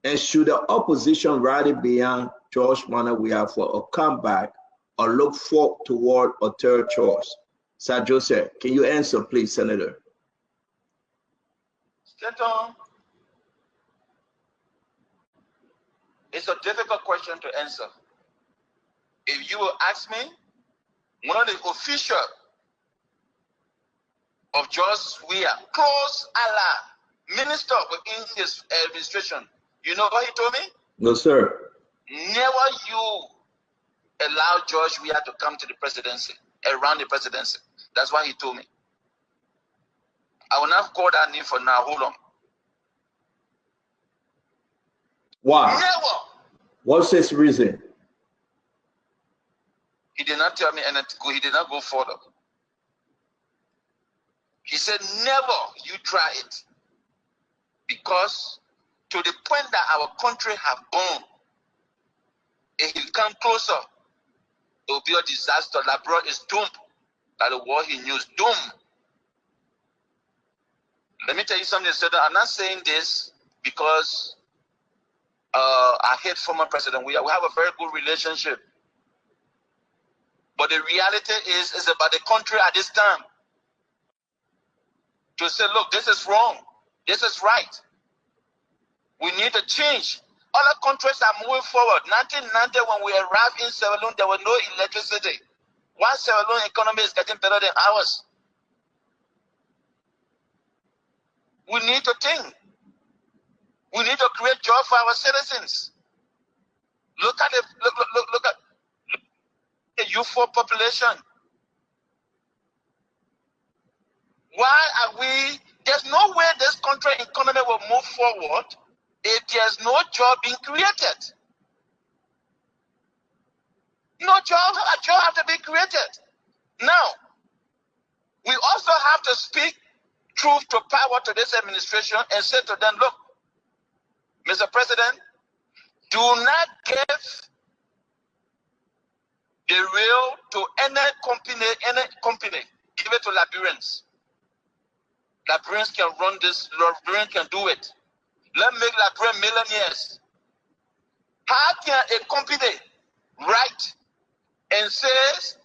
And should the opposition rally beyond George Manuel Weah for a comeback or look forward toward a third choice? Sir Joseph, can you answer, please, Senator? Stanton, it's a difficult question to answer. If you will ask me, one of the officials of George Weah, close ally, minister within his administration, you know what he told me? No, sir. Never you allow George Weah to come to the presidency, around the presidency. That's what he told me. I will not call that name for now. Hold on. Why? Never. What's his reason? He did not tell me anything. He did not go further. He said, never you try it. Because to the point that our country have gone, if he come closer, it will be a disaster. Labrador is doomed. That the war he knew is doomed. Let me tell you something, Senator. I'm not saying this because I hate former President Weah. We have a very good relationship. But the reality is about the country at this time. To say, look, this is wrong. This is right. We need to change. Other countries are moving forward. 1990, when we arrived in Sierra Leone, there was no electricity. Why Sierra Leone economy is getting better than ours? We need to think. We need to create jobs for our citizens. Look at the youthful population. Why are we? There's no way this country economy will move forward if there's no job being created. No job, a job have to be created. Now, we also have to speak truth to power to this administration and say to them, look, Mr. President, do not give the real to any company. Give it to Liberians. Liberians can run this, Liberians can do it. Let's make Liberian millionaires. How can a company write and says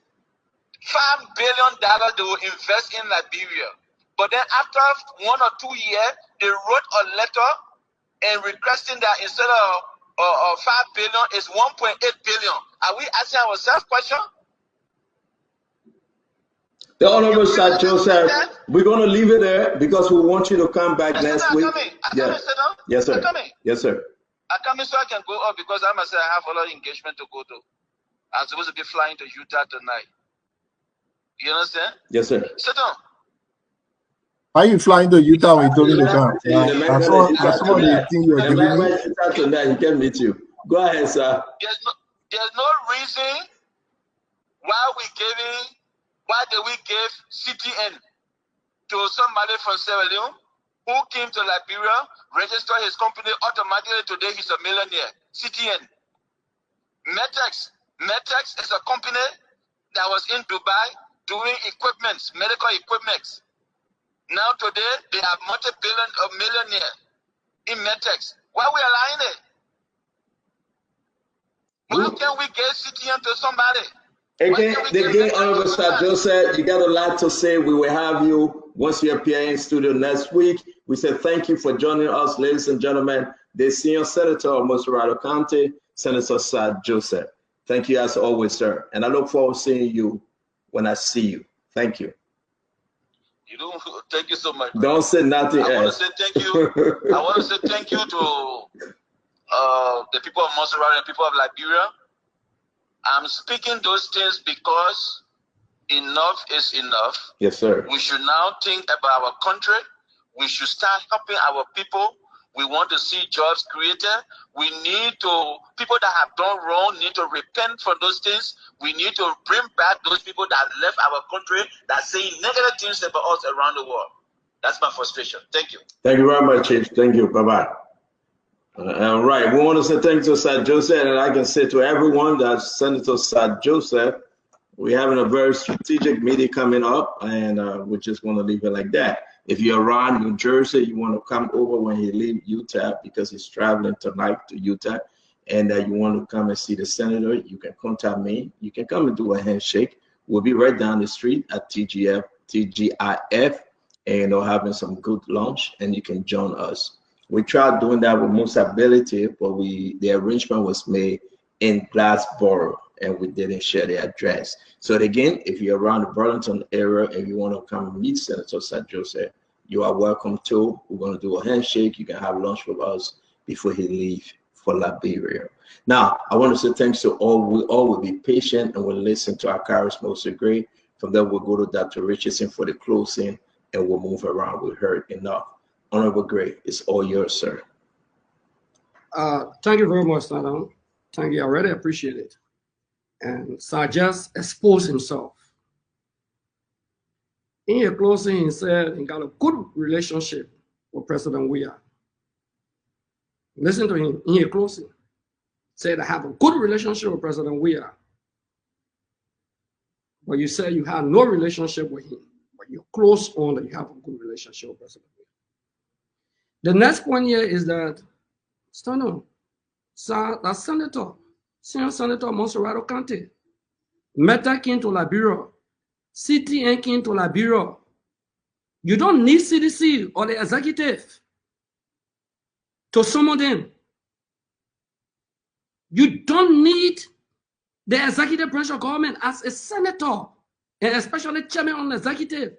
$5 billion they will invest in Liberia, but then after 1 or 2 years, they wrote a letter and requesting that instead of 5 billion is 1.8 billion. Are we asking ourselves question? The Honorable Sir Joseph, we're going to leave it there because we want you to come back next week. Yes, sir. Yes, sir. I come in so I can go up because I must say I have a lot of engagement to go to. I'm supposed to be flying to Utah tonight. You understand? Yes, sir. Sit down. Are you flying to Utah when you told me to come? I saw the thing you were giving me. Tonight, he can meet you. Go ahead, sir. There's no reason why did we give CTN to somebody from Sierra Leone who came to Liberia, registered his company automatically. Today he's a millionaire. CTN. Metex is a company that was in Dubai doing equipments, medical equipments. Now today they have multi-billion of millionaire in Metex. Why are we allowing it? Why can't we get CTN to somebody? Again, Honorable Sir Joseph, you got a lot to say. We will have you once you appear in studio next week. We say thank you for joining us, ladies and gentlemen. The Senior Senator of Montserrado County, Senator Sir Joseph. Thank you as always, sir. And I look forward to seeing you when I see you. Thank you. Thank you so much. Don't say nothing else. I want to say thank you. I want to say thank you to the people of Montserrado and people of Liberia. I'm speaking those things because enough is enough. Yes, sir. We should now think about our country. We should start helping our people. We want to see jobs created. We need to, people that have done wrong need to repent for those things. We need to bring back those people that left our country that say negative things about us around the world. That's my frustration. Thank you. Thank you very much, Chief. Thank you. Bye-bye. All right. We want to say thank you to Sir Joseph, and I can say to everyone that Senator Sir Joseph, we're having a very strategic meeting coming up, and we're just going to leave it like that. If you're around New Jersey, you want to come over when he leaves Utah because he's traveling tonight to Utah, and you want to come and see the senator, you can contact me. You can come and do a handshake. We'll be right down the street at TGIF, and having some good lunch, and you can join us. We tried doing that with Musability, but the arrangement was made in Glassboro, and we didn't share the address. So again, if you're around the Burlington area and you want to come meet Senator Sir Joseph, you are welcome to. We're going to do a handshake. You can have lunch with us before he leaves for Liberia. Now, I want to say thanks to all. We all will be patient and we'll listen to our Karis Moser Gray. From there, we'll go to Dr. Richardson for the closing, and we'll move around. We heard enough. Honorable Gray, it's all yours, sir. Thank you very much, Sadam. Thank you. I really appreciate it. And Sir just exposed himself. In your closing, he said he got a good relationship with President Weah. Listen to him in your closing. Said I have a good relationship with President Weah. But you said you have no relationship with him. But you're close on that you have a good relationship with President Weah. The next point here is that, Stano, So the senator, senior senator Monserrato County, Meta came to Liberia, CTN came to Liberia. You don't need CDC or the executive to summon them. You don't need the executive branch of government as a senator, and especially chairman on the executive.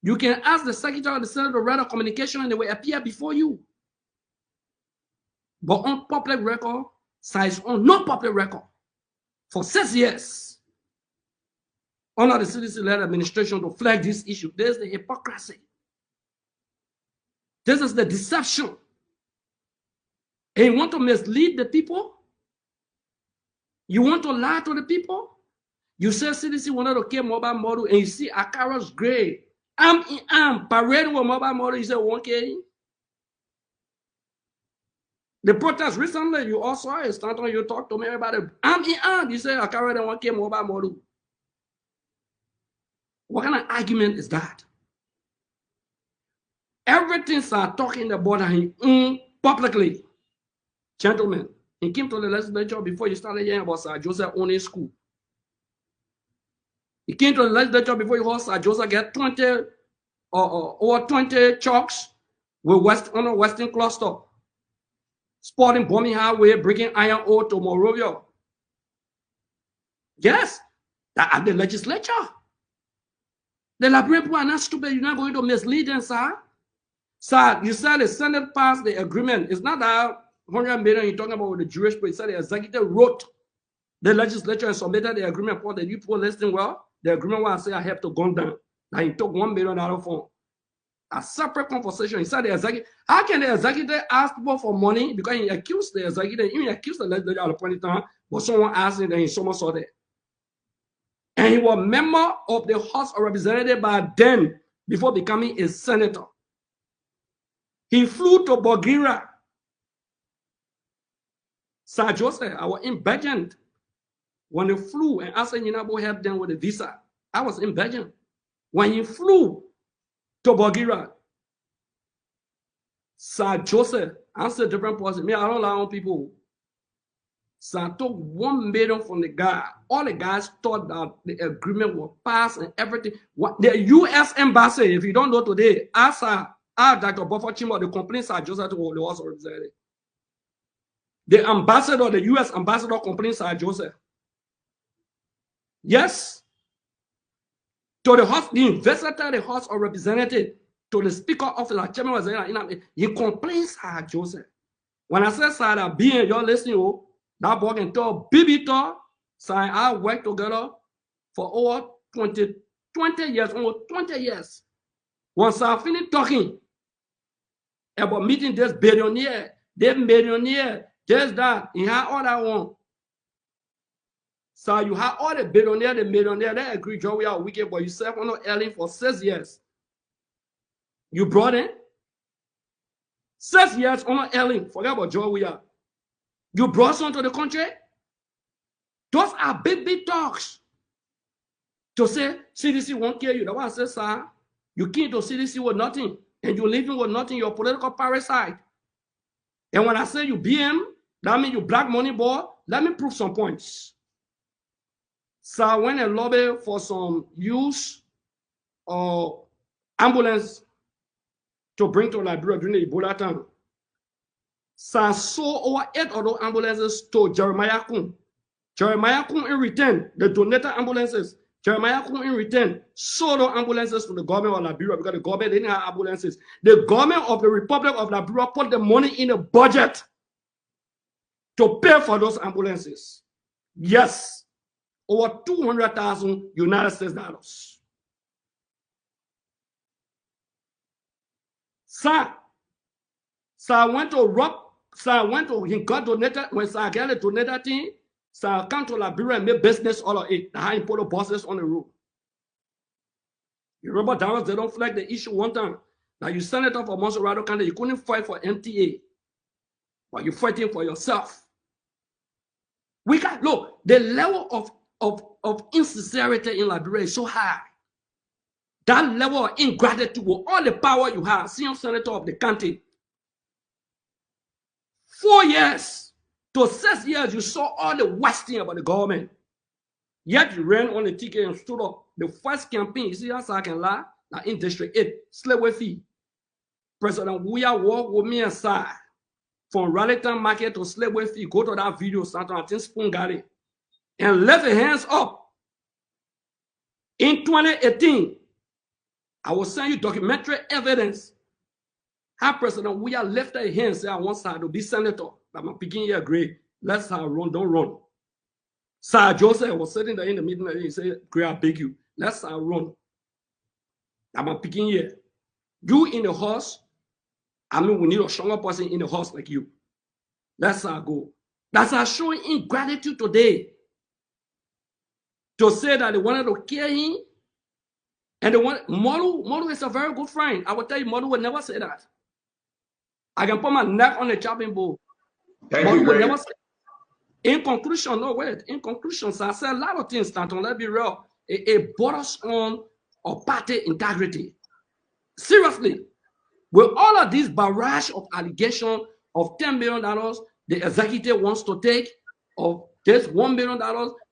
You can ask the secretary of the Senate to write a communication and they will appear before you. But on public record, size on no public record for 6 years under the CDC-led administration to flag this issue. There's the hypocrisy. This is the deception. And you want to mislead the people? You want to lie to the people? You say CDC wanted to kill mobile model and you see Akara's grade. I'm parading with mobile model, you say 1K. The protest recently, you all saw it. Stanton, you talk to me about it. You say Akara don't want to kill mobile model. What kind of argument is that? Everything start talking about him publicly. Gentlemen, he came to the legislature before you started hearing about Sir Joseph owning school. He came to the legislature before you heard Sir Joseph get 20 or 20 trucks with on a Western cluster. Sporting bombing highway, bringing iron ore to Monrovia. Yes, that at the legislature. The Liberian people are not stupid. You're not going to mislead them, sir. Sir, you said the Senate passed the agreement. It's not that 100 million you're talking about with the Jewish people. You said the executive wrote the legislature and submitted the agreement for the new people listening. Well, the agreement was say I have to go down. Like he took $1 million from a separate conversation. He said the executive. How can the executive ask people for money? Because he accused the executive, he accused the legislature at a point in time, but someone asked him and someone saw that. And he was a member of the House of Representatives by then, before becoming a senator. He flew to Bulgaria. Sir Joseph, I was in Belgium when he flew and asked Yinabo help them with the visa. I was in Belgium. When he flew to Bulgaria, Sir Joseph answered different person. Me, I don't allow people. So I took $1 million from the guy. All the guys thought that the agreement was passed and everything. What the U.S. embassy, if you don't know today, ask Dr. Buffer Chimo, the complaint Sir Joseph to the House of Representatives. The ambassador, the U.S. ambassador complained Sir Joseph. Yes. To the House, the investigator, the House of Representatives, to the Speaker of the Chairman was he complains Sir Joseph. When I said Sir, that being you're listening, that boy can tell BB talk. So I worked together for over 20 years, almost 20 years. Once I finished talking about meeting this billionaire, just that, he had all that one. So you have all the billionaire, the millionaire, they agree, Joe, we are wicked, but you served on Ellen for 6 years. You brought in 6 years on Ellen, forget about Joe, we are. You brought some to the country. Those are big talks. To say CDC won't kill you. That's why I said, sir, you came to CDC with nothing, and you're living with nothing. You're a political parasite. And when I say you BM, that means you black money boy. Let me prove some points. So I went and lobbied for some use of ambulance to bring to Liberia during the Ebola time. So I sold over 8 of those ambulances to Jeremiah Kun. Jeremiah Kun in return, the donated ambulances, Jeremiah Kun in return sold those ambulances to the government of Liberia because the government didn't have ambulances. The government of the Republic of Liberia put the money in the budget to pay for those ambulances. Yes, over 200,000 United States dollars. So I went to Rob. So I went to, he got donated, when I got a donated thing, so I come to Liberia and make business all of it. I put the bosses on the road. You remember Dallas, they don't flag the issue one time. Now you senator for Monserrato County, you couldn't fight for MTA, but you're fighting for yourself. We got, look, the level of insincerity in Liberia is so high. That level of ingratitude with all the power you have, senior senator of the county, 4 years, To 6 years, you saw all the worst thing about the government. Yet you ran on the ticket and stood up. The first campaign, you see how I can lie? Now in District 8, slave fee. President Weah walked with me aside from Raleigh Market to slave fee. Go to that video, Santo, I think Spoon got it. And left his hands up. In 2018, I will send you documentary evidence how President Weah lifted his hands and said, I want Sir to be senator. I'm picking here grade. Let Sir run, don't run. Sir Joseph was sitting there in the meeting and he said, Greg, I beg you, let Sir run. I'm picking here. You in the horse, I mean, we need a stronger person in the horse like you. Let Sir go. That's our showing ingratitude today. To say that they wanted to kill him, and they want Modu is a very good friend. I will tell you, Modu would never say that. I can put my neck on the chopping board. Modu would never say. In conclusion, no wait. In conclusion, so I said a lot of things, Stanton. Let's be real. It borders on a party integrity. Seriously, with all of this barrage of allegations of $10 billion the executive wants to take, of this $1 billion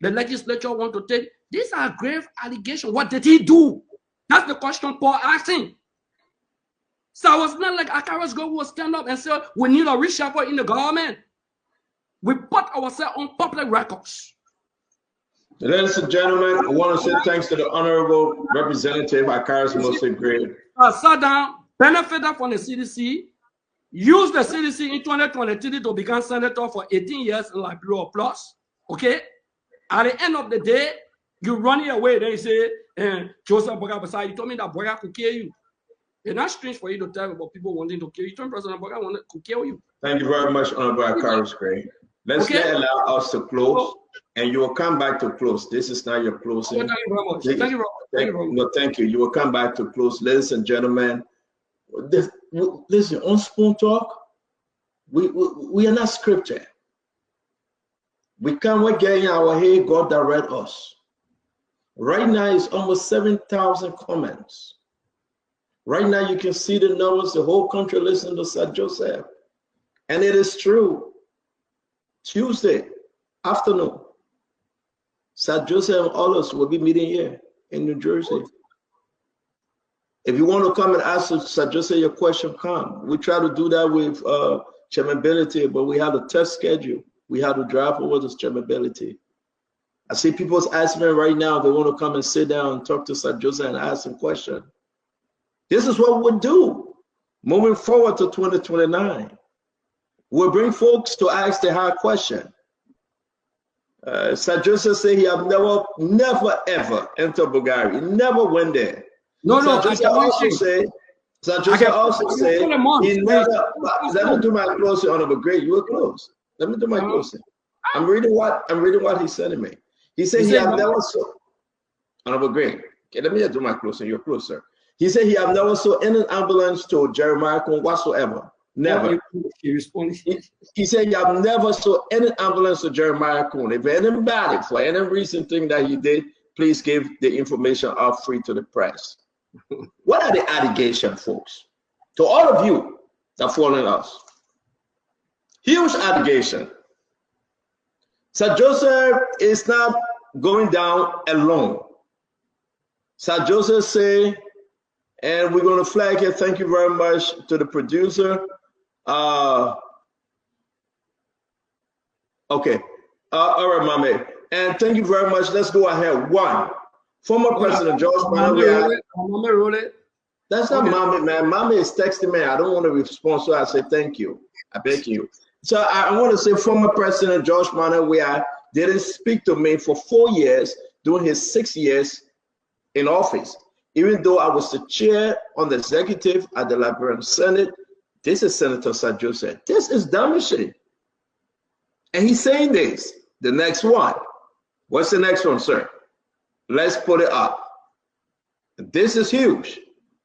the legislature wants to take, these are grave allegations. What did he do? That's the question Paul asking. So it was not like Akaras Go will stand up and say, we need a reshuffle in the government. We put ourselves on public records. Ladies and gentlemen, I want to say thanks to the Honorable Representative Akaras Mose Gray. Sat down, benefited from the CDC, used the CDC in 2023 to become senator for 18 years in Liberia plus. Okay? At the end of the day, you run away, then you say, Joseph Boga Basai, you told me that Boga could kill you. It's not strange for you to tell about people wanting to kill you. You told President Boga wanted to kill you. Thank you very much, Honorable Akaras Gray. Let's allow us to close, and you will come back to close. This is not your closing. Thank you very much. Thank you very much. No, thank you. You will come back to close. Ladies and gentlemen, listen, on Spoon Talk, we are not scripted. We can't get in our head, God direct us. Right now, it's almost 7,000 comments. Right now, you can see the numbers, the whole country listening to Sir Joseph. And it is true. Tuesday afternoon, Sir Joseph and others will be meeting here in New Jersey. If you want to come and ask Sir Joseph your question, come. We try to do that with chairmanability, but we have a test schedule. We have to drive over this chairmanability. I see people's asking me right now, they want to come and sit down and talk to Sir Joseph and ask him questions. This is what we'll do moving forward to 2029. We'll bring folks to ask the hard question. Sir Joseph said he have never, ever entered Bulgaria. He never went there. No, Sir Joseph also said, he never, let me do my closing, Honorable Gray. You were close. Let me do my closing. I'm reading what he said to me. He said he have never saw, Honorable Gray. Okay, let me do my closing. You're closer. He said he have never saw any ambulance to Jeremiah Kun whatsoever. Never. He said, you have never saw any ambulance to Jeremiah Kun. If anybody, for any reason, think that he did, please give the information out free to the press. What are the allegations, folks? To all of you that follow us. Huge allegation. Sir Joseph is not going down alone. Sir Joseph say, and we're going to flag it. Thank you very much to the producer. Okay. All right, my man. And thank you very much. Let's go ahead. One, former President George Manneh. That's not Mama, man. Mama is texting me. I don't want to respond, so I say thank you. I beg you. So I want to say former President George Manneh didn't speak to me for 4 years during his 6 years in office. Even though I was the chair on the executive at the Liberian Senate, this is Senator Sir Joseph. This is damaging. And he's saying this. The next one. What's the next one, sir? Let's put it up. This is huge.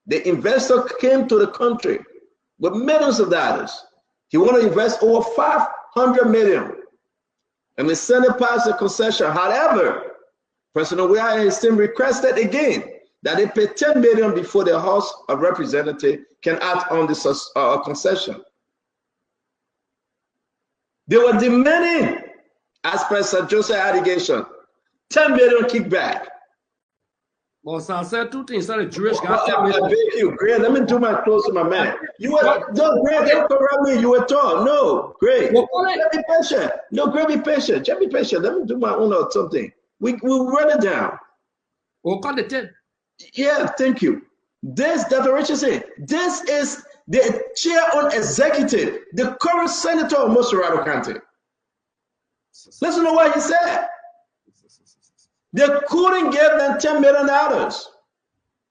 The investor came to the country with millions of dollars. He wanted to invest over 500 million. And the Senate passed a concession. However, President Weah and his team requested again that they pay 10 million before the House of Representatives can act on this concession. They were demanding, as per Sir Joseph allegation, 10 million kickback. Well, so I said two things. The Jewish I got beg you, Greg, let me do my close to my man. You were, no, Greg, don't correct me. You were tall. No, Greg, be patient. No, Greg, be patient. Just be patient. Let me do my own or something. We'll run it down. We'll call it 10. Yeah, thank you. This, Dr. Richardson, this is the chair on executive, the current senator of Moserado County. Listen to what he said. They couldn't give them $10 million.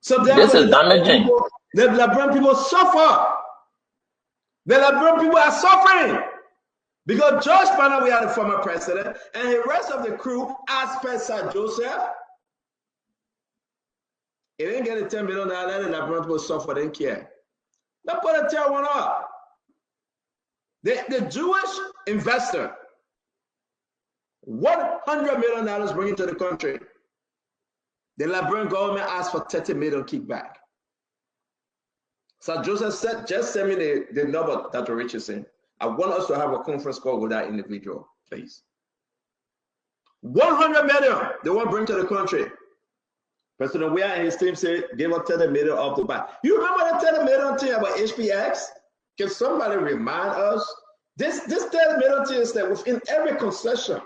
So this is damaging. The LeBron people suffer. The LeBron people are suffering. Because George Panner, we are the former president, and the rest of the crew, as per Sir Joseph, it didn't get the $10 million, the LeBron people suffer, they didn't care. Let's put a tear one up. The Jewish investor, $100 million bringing to the country. The Liberian government asked for 30 million kickback. So Joseph said, just send me the number, Dr. Richardson. I want us to have a conference call with that individual, please. 100 million they want to bring to the country. President Weah and his team said, give us 30 million off the bat. You remember the 30 million thing about HPX? Can somebody remind us? This 30 million thing is that within every concession,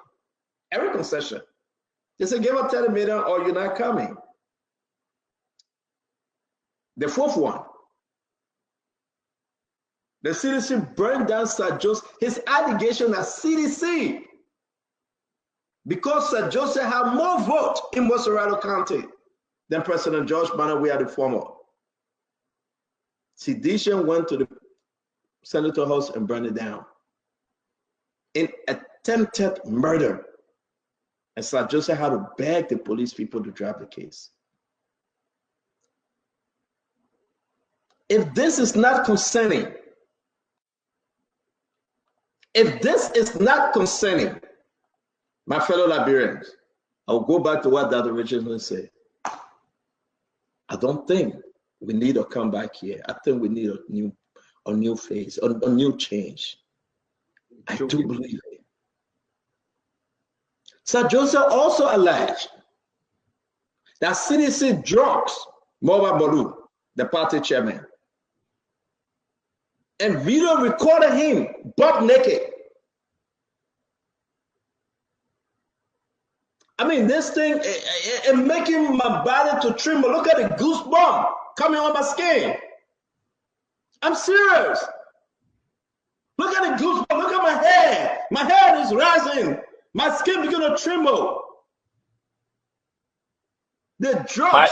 they say, give us 30 million or you're not coming. The fourth one, the CDC burned down Sir Joseph, his allegation at CDC, because Sir Joseph had more votes in Moserado County than President George Panner, we are the former. Sedition went to the Senator House and burned it down. In attempted murder. And Sir Joseph had to beg the police people to drop the case. If this is not concerning, my fellow Liberians, I'll go back to what Dr. Richardson said. I don't think we need to come back here. I think we need a new phase, a new change. I do believe it. Sir Joseph also alleged that CDC drugs Moba Bolu, the party chairman, and video recorded him butt naked. I mean, this thing is making my body to tremble. Look at the goosebump coming on my skin. I'm serious. Look at the goosebump. Look at my hair. My hair is rising. My skin begin to tremble. The drugs.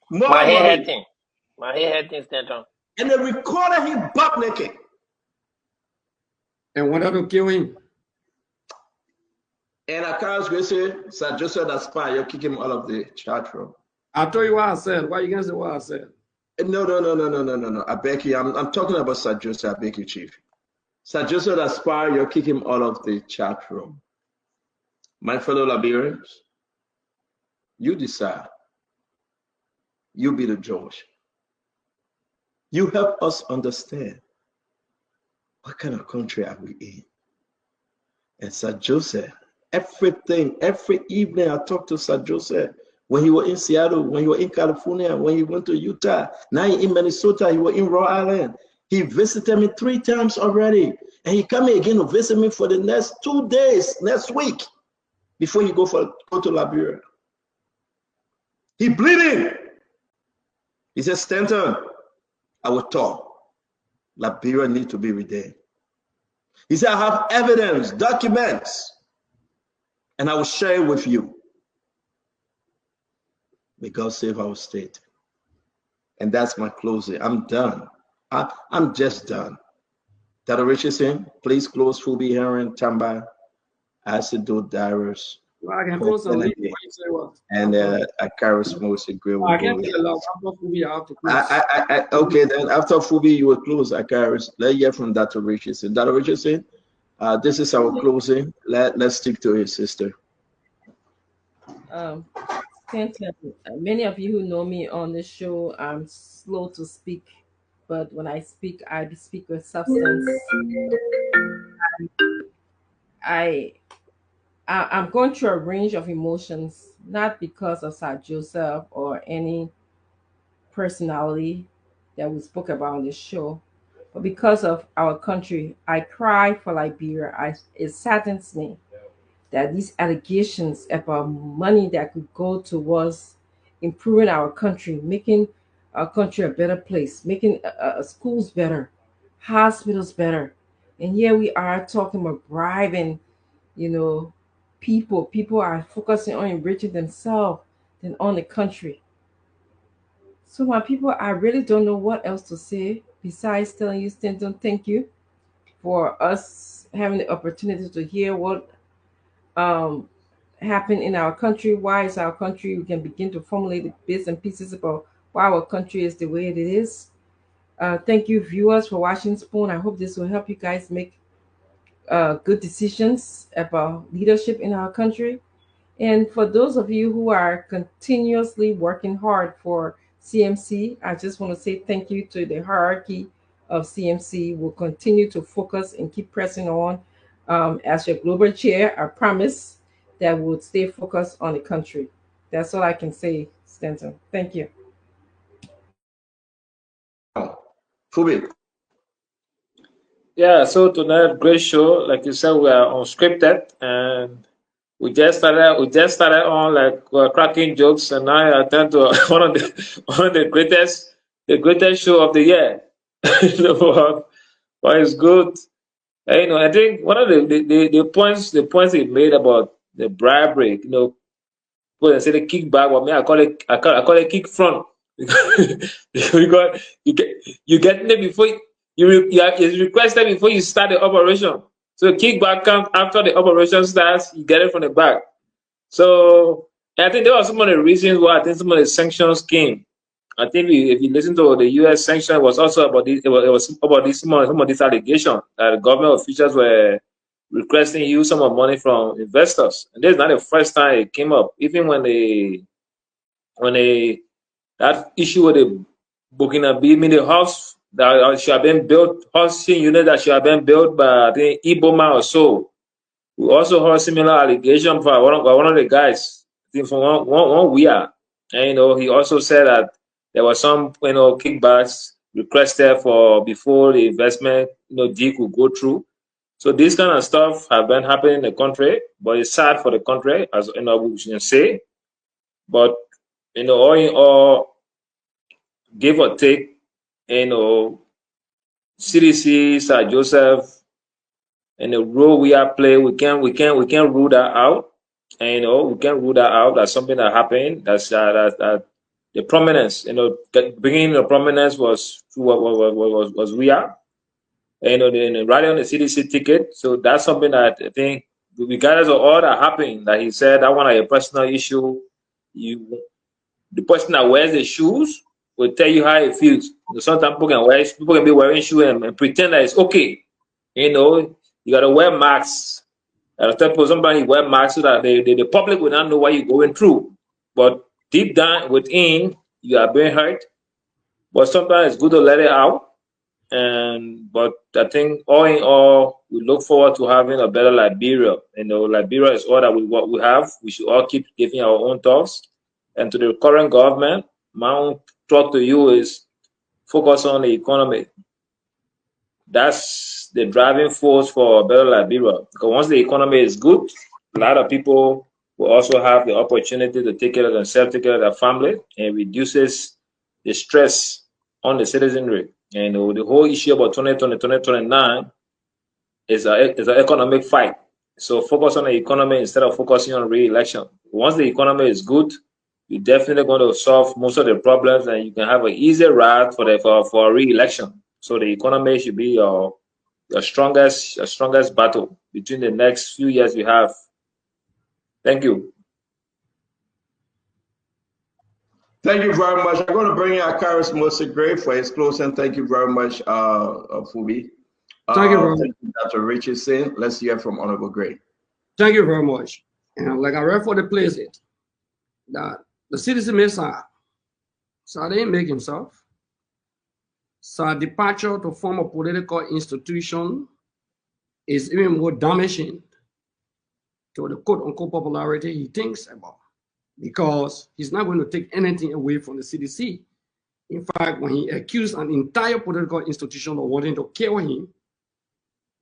My hair hurting. My hair hurting, Stanton. And they recorded him butt naked. And wanted to kill him. And I can't say, Sir Joseph, that's fine. You kick him out of the chat room. I told you what I said. Why are you going to say what I said? No. I beg you. I'm talking about Sir Joseph. I beg you, Chief. Sir Joseph Aspire, you kick him out of the chat room. My fellow Liberians, you decide. You be the judge. You help us understand what kind of country are we in. And Sir Joseph, every evening I talk to Sir Joseph, when he was in Seattle, when he was in California, when he went to Utah, now he in Minnesota, he was in Rhode Island. He visited me 3 times already. And he coming again to visit me for the next 2 days, next week, before you go to Liberia. He bleeding. He said, Stanton, I will talk. Liberia need to be redeemed. He said, I have evidence, documents, and I will share it with you. May God save our state. And that's my closing. I'm done. I'm just done. Dr. Richardson, please close Fubi Heron, Tamba, Acido, Darius. Well, I can close on it. And Akaris Moses Grill. I can't get a lot. After Fubi, I have to close. Okay, then after Fubi, you will close, Akaris. Let's hear from Dr. Richardson. Dr. Richardson, this is our closing. Let's stick to it, sister. Many of you who know me on this show, I'm slow to speak, but when I speak, I speak with substance. I'm going through a range of emotions, not because of Sir Joseph or any personality that we spoke about on this show, but because of our country. I cry for Liberia. It saddens me that these allegations about money that could go towards improving our country, making our country a better place, making schools better, hospitals better. And here we are talking about bribing, you know, people. People are focusing on enriching themselves than on the country. So my people, I really don't know what else to say besides telling you, Stanton, thank you for us having the opportunity to hear what um, happened in our country. Why is our country? We can begin to formulate the bits and pieces about why our country is the way it is. Thank you, viewers, for watching Spoon. I hope this will help you guys make good decisions about leadership in our country. And for those of you who are continuously working hard for CMC, I just want to say thank you to the hierarchy of CMC. We'll continue to focus and keep pressing on. As your global chair, I promise that we'll stay focused on the country. That's all I can say, Stanton. Thank you. Phoebe. Yeah, so tonight, great show. Like you said, we are unscripted, and we just started on like cracking jokes, and now I turn to one of the greatest show of the year. But it's good. And, I think one of the points he made about the bribery, people say the kickback, but me I call it kick front. Because you get it before it's requested before you start the operation. So kickback comes after the operation starts, you get it from the back. So I think there were some of the reasons why I think some of the sanctions came. I think if you listen to the U.S. sanction, it was also about this. It was about this some of these allegations that the government officials were requesting you some of money from investors. And this is not the first time it came up. Even when that issue with the Burkina Faso, the house that should have been built, housing unit that should have been built by I think Iboma or so. We also heard similar allegation from one of the guys, I think from one we are. And he also said that there were some kickbacks requested for before the investment deal could go through. So this kind of stuff have been happening in the country, but it's sad for the country, as we should say. But all in all, give or take, CDC, Sir Joseph, and the role we are playing, we can rule that out. And we can rule that out. That's something that happened. That's that the prominence, bringing the prominence was we are. And riding on the CDC ticket. So that's something that I think, regardless of all that happened, that he said that one a personal issue. The person that wears the shoes will tell you how it feels. Sometimes people can be wearing shoes and pretend that it's okay. You gotta wear masks. I'll tell people sometimes you wear masks so that the public will not know what you're going through. But deep down within, you are being hurt. But sometimes it's good to let it out. But I think all in all, we look forward to having a better Liberia. Liberia is all that we have. We should all keep giving our own thoughts. And to the current government, my own talk to you is focus on the economy. That's the driving force for a better Liberia. Because once the economy is good, a lot of people will also have the opportunity to take care of themselves, take care of their family, and reduces the stress on the citizenry. And the whole issue about 2029 is an economic fight. So focus on the economy instead of focusing on re-election. Once the economy is good, you're definitely going to solve most of the problems, and you can have an easy route for a re-election. So the economy should be your strongest battle between the next few years we have. Thank you. Thank you very much. I'm going to bring in Akaris Mosegray for his closing. Thank you very much, Phoebe. Thank you very much. Dr. Richardson. Let's hear from Honorable Gray. Thank you very much. Like I read for the place it, that the citizen Messiah, so they make himself. So departure to form a political institution is even more damaging to the quote-unquote popularity he thinks about, because he's not going to take anything away from the CDC. In fact, when he accused an entire political institution of wanting to kill him,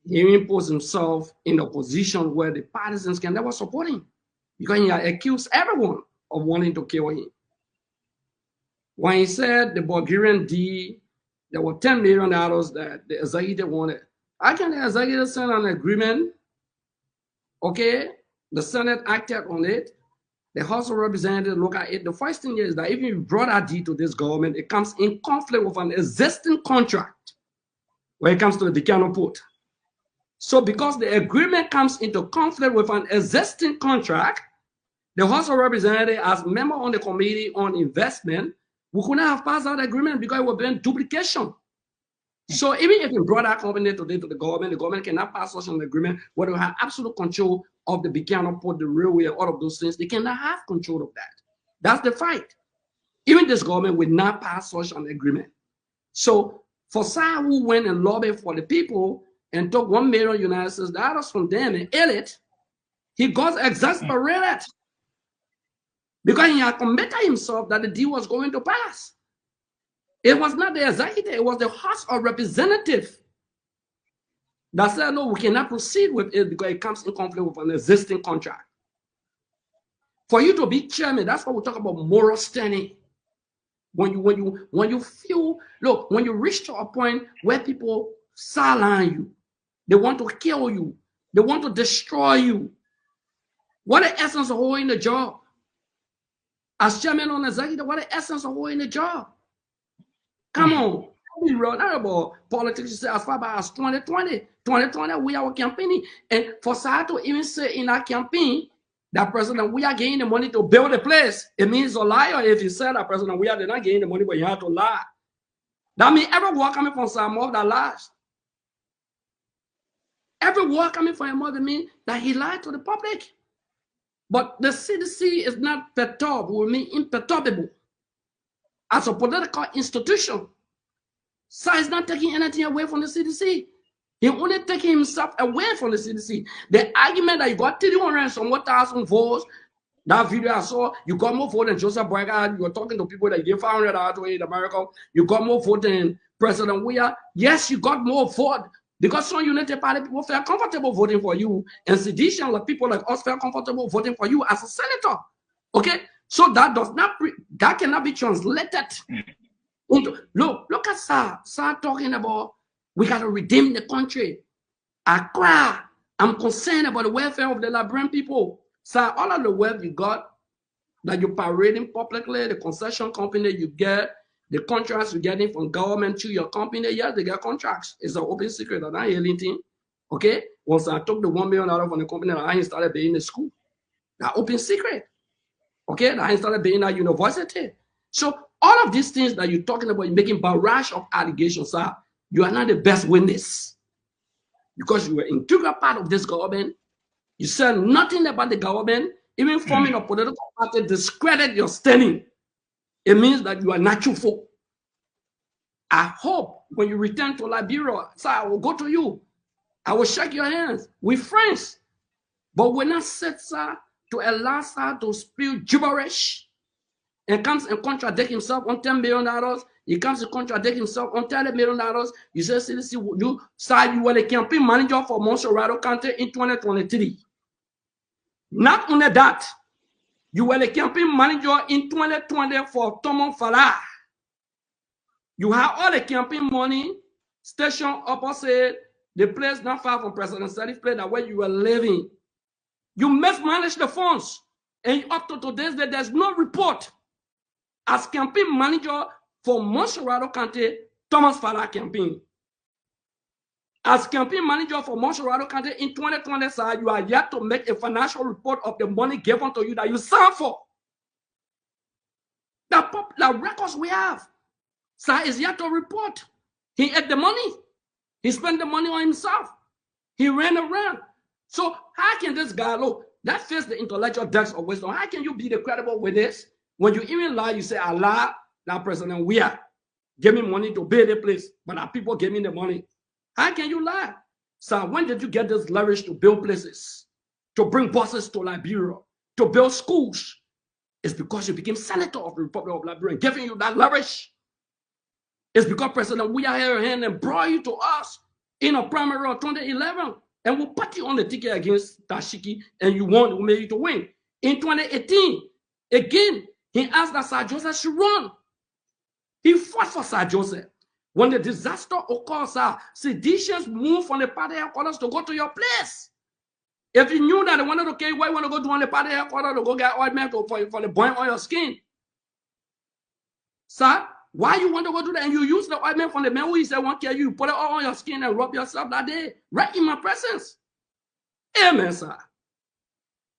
he imposed himself in a position where the partisans can never support him, because he had accused everyone of wanting to kill him. When he said the Bulgarian deal, there were $10 million that the executive wanted. How can the executive send an agreement? Okay, the Senate acted on it. The House of Representatives look at it. The first thing is that if you brought a deal to this government, it comes in conflict with an existing contract when it comes to the Decano Port. So because the agreement comes into conflict with an existing contract, the House of Representatives, as member on the Committee on Investment, we could not have passed that agreement because it would be duplication. So even if you brought that company today to the government cannot pass such an agreement where they have absolute control of the Buchanan Port, the railway, and all of those things. They cannot have control of that. That's the fight. Even this government will not pass such an agreement. So for Sa, who went and lobbied for the people and took $1 million United States dollars from them and ate it, he got exasperated because he had committed himself that the deal was going to pass. It was not the executive, it was the House of Representatives that said, no, we cannot proceed with it because it comes in conflict with an existing contract. For you to be chairman, that's what we talk about moral standing. When you feel, look, when you reach to a point where people sideline you, they want to kill you, they want to destroy you. What the essence of holding the job? As chairman on executive, what the essence of holding the job? Come on, we run out about politics. You say as far back as 2020, we are campaigning, and for Sa to even say in our campaign that President we are getting the money to build a place, it means a liar. If you said that President we are not getting the money, but you have to lie. That means every word coming from Sa Mouf that lies. Every word coming from him mother means that he lied to the public. But the CDC is not perturbed, will mean imperturbable. As a political institution, Sa is not taking anything away from the CDC. He only taking himself away from the CDC. The argument that you got 300 and some 1,000 votes, that video I saw, you got more votes than Joseph Boyka. You were talking to people that gave $500 away in America. You got more votes than President Weah. Yes, you got more votes because some United Party people felt comfortable voting for you, and sedition, like people like us, felt comfortable voting for you as a senator. Okay. So that does not that cannot be translated into look at Sa talking about we got to redeem the country. I cry. I'm concerned about the welfare of the Liberian people. Sa, all of the wealth you got that you're parading publicly, the concession company you get, the contracts you're getting from government to your company, yes, they get contracts. It's an open secret. I'm not hearing anything. Okay? Once I took the $1 million from the company, I started paying the school. That open secret. Okay, I started being at university. So all of these things that you're talking about, you're making barrage of allegations, sir, you are not the best witness. Because you were an integral part of this government. You said nothing about the government, even forming a political party, discredit your standing. It means that you are not truthful. I hope when you return to Liberia, sir, I will go to you. I will shake your hands. We're friends. But we're not set, sir, to allow Sa to spew gibberish and comes and contradict himself on $10 million. He comes and contradict himself on $30 million. You say, CDC, you were the campaign manager for Montserrat County in 2023. Not only that, you were the campaign manager in 2020 for Thomas Falah. You have all the campaign money stationed opposite the place not far from President Salif place that where you were living. You mismanaged the funds, and up to today's day, there's no report as campaign manager for Montserrat County, Thomas Falah campaign. As campaign manager for Montserrat County in 2020, sir, you are yet to make a financial report of the money given to you that you signed for. The records we have, sir, is yet to report. He ate the money. He spent the money on himself. He ran around. So how can this guy, look, that fits the intellectual depths of wisdom. How can you be the credible witness when you even lie? You say, Allah, now President Weah gave me money to build a place, but our people gave me the money. How can you lie? So when did you get this leverage to build places? to bring buses to Liberia, to build schools. It's because you became senator of the Republic of Liberia and giving you that leverage. It's because President we are here and brought you to us in a primary of 2011, and we put you on the ticket against Tashiki, and you won, we made you to win. In 2018, again, he asked that Sir Joseph should run. He fought for Sir Joseph. When the disaster occurs, seditions move from the party headquarters to go to your place. If you knew that they wanted to kill, why you want to go to one of the party headquarters to go get ointment for the burn on your skin? Sir, why you want to go do that? And you use the ointment from the man who he said won't kill you, you put it all on your skin and rub yourself that day, right in my presence. Amen, sir.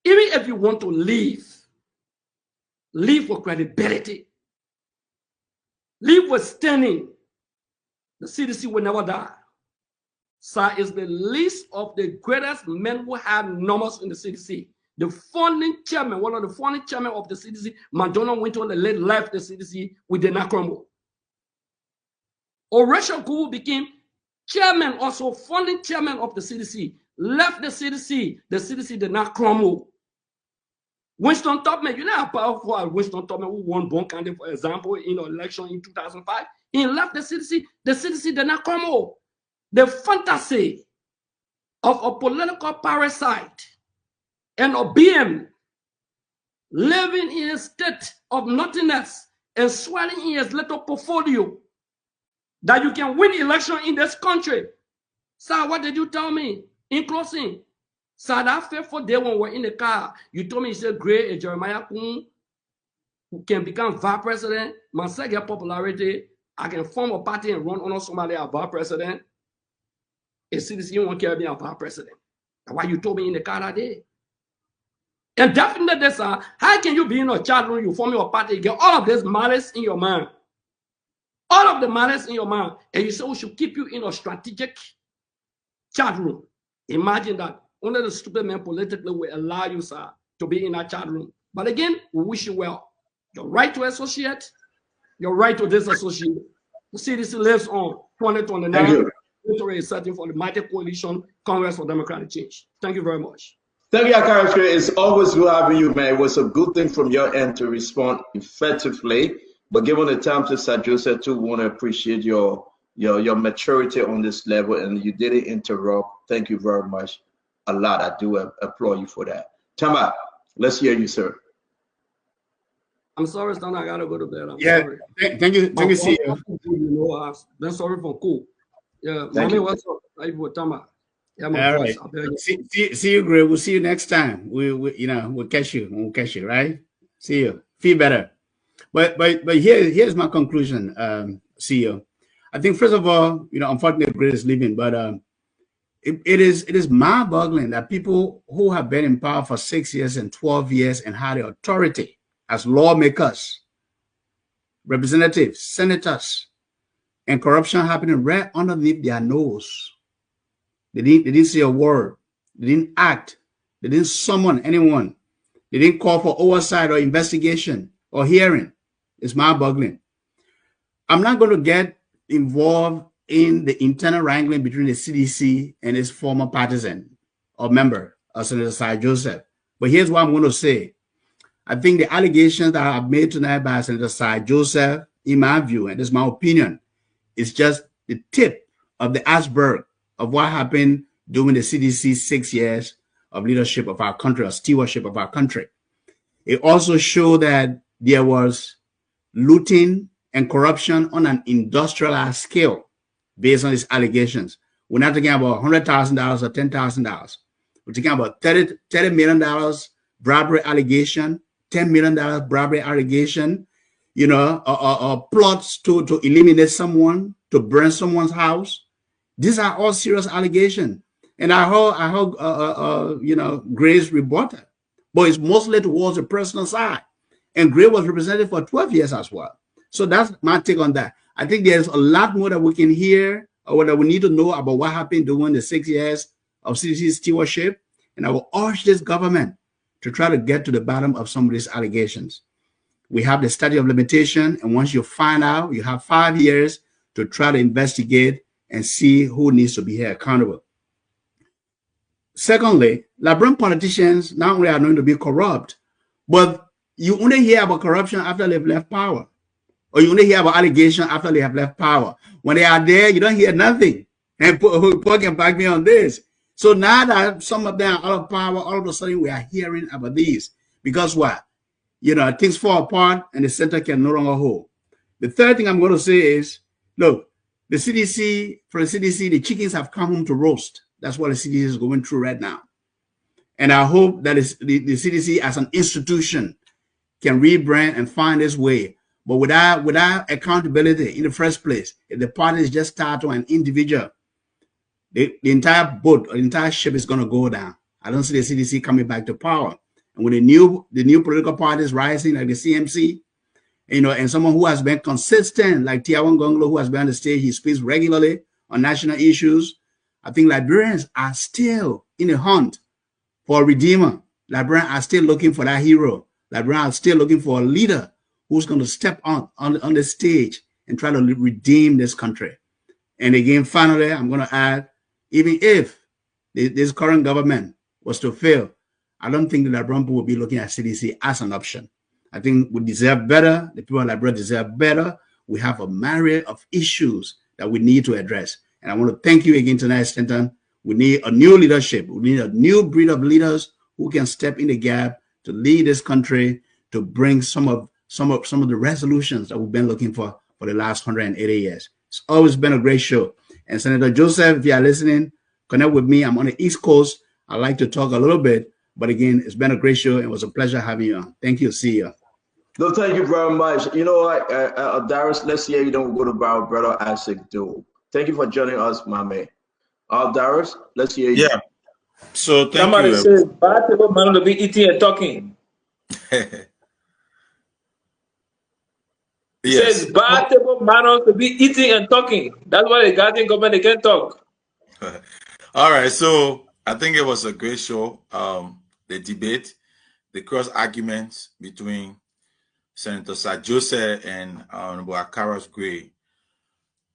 Even if you want to leave with credibility, leave with standing, the CDC will never die. Sir is the least of the greatest men who have numbers in the CDC. The founding chairman, one of the founding chairmen of the CDC, Madonna went on the left the CDC, we did not crumble. Horatio Gugu became chairman, also founding chairman of the CDC, left the CDC did not crumble. Winston Tubman, you know how powerful Winston Tubman, who won Bon County, for example, in an election in 2005, he left the CDC did not crumble. The fantasy of a political parasite and a being living in a state of nothingness and swelling in his little portfolio that you can win election in this country. Sir, what did you tell me in closing? Sir, that fateful day when we're in the car, you told me, you said, Gray and Jeremiah Kun can become vice president. My second popularity, I can form a party and run on somebody as vice president. And CDC won't care about vice president. That's why you told me in the car that day. And definitely, sir, how can you be in a chat room, you form your party, you get all of this malice in your mind? All of the malice in your mind. And you say we should keep you in a strategic chat room. Imagine that. Only the stupid man politically will allow you, sir, to be in that chat room. But again, we wish you well. Your right to associate, your right to disassociate. The CDC lives on 2029. Victory is setting for the mighty coalition, Congress for Democratic Change. Thank you very much. Thank you, Akarishka. It's always good having you, man. It was a good thing from your end to respond effectively. But given the time to Sir Joseph, too, we want to appreciate your maturity on this level, and you didn't interrupt. Thank you very much. A lot. I do applaud you for that. Tama, let's hear you, sir. I'm sorry, Stan. I gotta go to bed. Sorry. Thank you, CEO. I've been sorry for cool. Yeah, mommy, what's up? Tama. Yeah, all right. See you, Gray. We'll see you next time. We'll catch you. We'll catch you, right? See you. Feel better. But here's my conclusion, CEO. I think first of all, unfortunately, Gray is leaving, but it is mind-boggling that people who have been in power for 6 years and 12 years and had the authority as lawmakers, representatives, senators, and corruption happening right underneath their nose. They didn't say a word. They didn't act. They didn't summon anyone. They didn't call for oversight or investigation or hearing. It's mind-boggling. I'm not going to get involved in the internal wrangling between the CDC and its former partisan or member, Senator Sir Joseph. But here's what I'm going to say. I think the allegations that are made tonight by Senator Sir Joseph, in my view, and this is my opinion, is just the tip of the iceberg of what happened during the CDC 6 years of leadership of our country, or stewardship of our country. It also showed that there was looting and corruption on an industrialized scale based on these allegations. We're not talking about $100,000 or $10,000. We're talking about $30 million bribery allegation, $10 million bribery allegation, or plots to eliminate someone, to burn someone's house. These are all serious allegations. And I heard Gray's rebutted, but it's mostly towards the personal side. And Gray was represented for 12 years as well. So that's my take on that. I think there's a lot more that we can hear or that we need to know about what happened during the 6 years of CDC stewardship. And I will urge this government to try to get to the bottom of some of these allegations. We have the statute of limitation, and once you find out, you have 5 years to try to investigate and see who needs to be held accountable. Secondly, Liberian politicians not only are known to be corrupt, but you only hear about corruption after they've left power, or you only hear about allegations after they have left power. When they are there, you don't hear nothing. And Paul can back me on this. So now that some of them are out of power, all of a sudden we are hearing about these. Because what? You know, things fall apart and the center can no longer hold. The third thing I'm going to say is, look, the CDC, for the CDC, the chickens have come home to roast. That's what the CDC is going through right now. And I hope that the CDC as an institution can rebrand and find its way. But without accountability in the first place, if the party is just tied to an individual, the entire boat or the entire ship is going to go down. I don't see the CDC coming back to power. And when the new political parties rising, like the CMC, you know, and someone who has been consistent, like Tiawan Gonglo, who has been on the stage, he speaks regularly on national issues. I think Liberians are still in the hunt for a redeemer. Liberians are still looking for that hero. Liberians are still looking for a leader who's going to step on the stage and try to redeem this country. And again, finally, I'm going to add, even if this current government was to fail, I don't think the Liberian people will be looking at CDC as an option. I think we deserve better. The people of Liberia deserve better. We have a myriad of issues that we need to address. And I want to thank you again tonight, Stanton. We need a new leadership. We need a new breed of leaders who can step in the gap to lead this country, to bring some of the resolutions that we've been looking for the last 180 years. It's always been a great show. And Senator Joseph, if you are listening, connect with me. I'm on the East Coast. I like to talk a little bit. But again, it's been a great show. It was a pleasure having you on. Thank you. See you. No, thank you very much. You know what, Darius, let's hear you don't go to our brother Isaac Do. Thank you for joining us, my man. Darius, let's hear you. Yeah. So thank Somebody you. says bad people man to be eating and talking. He Yes. says bad people man to be eating and talking. That's why the Guardian government they can't talk. All right. So I think it was a great show. The debate, the cross arguments between Senator Sir Joseph and Honorable Akaras Gray.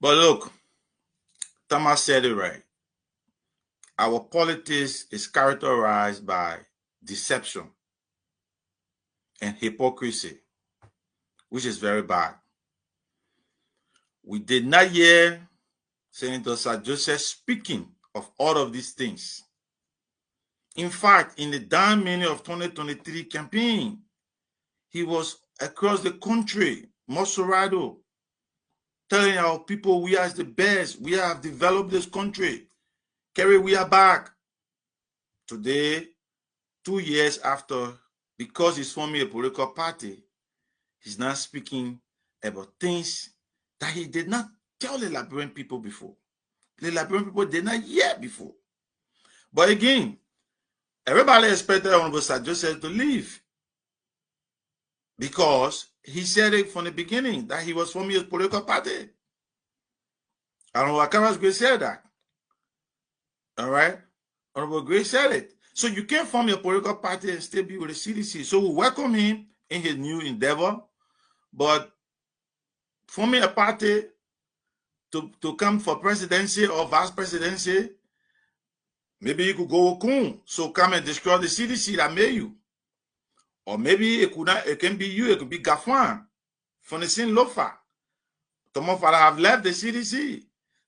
But look, Thomas said it right. Our politics is characterized by deception and hypocrisy, which is very bad. We did not hear Senator Sir Joseph speaking of all of these things. In fact, in the down many of 2023 campaign, he was across the country, Mosorado, telling our people we are the best. We have developed this country. Kerry, we are back. Today, 2 years after, because he's forming a political party, he's now speaking about things that he did not tell the Liberian people before. The Liberian people did not hear before. But again, everybody expected Honorable Sir Joseph to leave because he said it from the beginning that he was forming a political party. Honorable Akaras Gray said that. All right? Honorable Gray said it. So you can't form your political party and still be with the CDC. So we welcome him in his new endeavor, but forming a party to come for presidency or vice presidency, maybe you could go Okun, so come and destroy the CDC that made you. Or maybe it can be you, it could be Gafwan from the same Lofa. Tomofala have left the CDC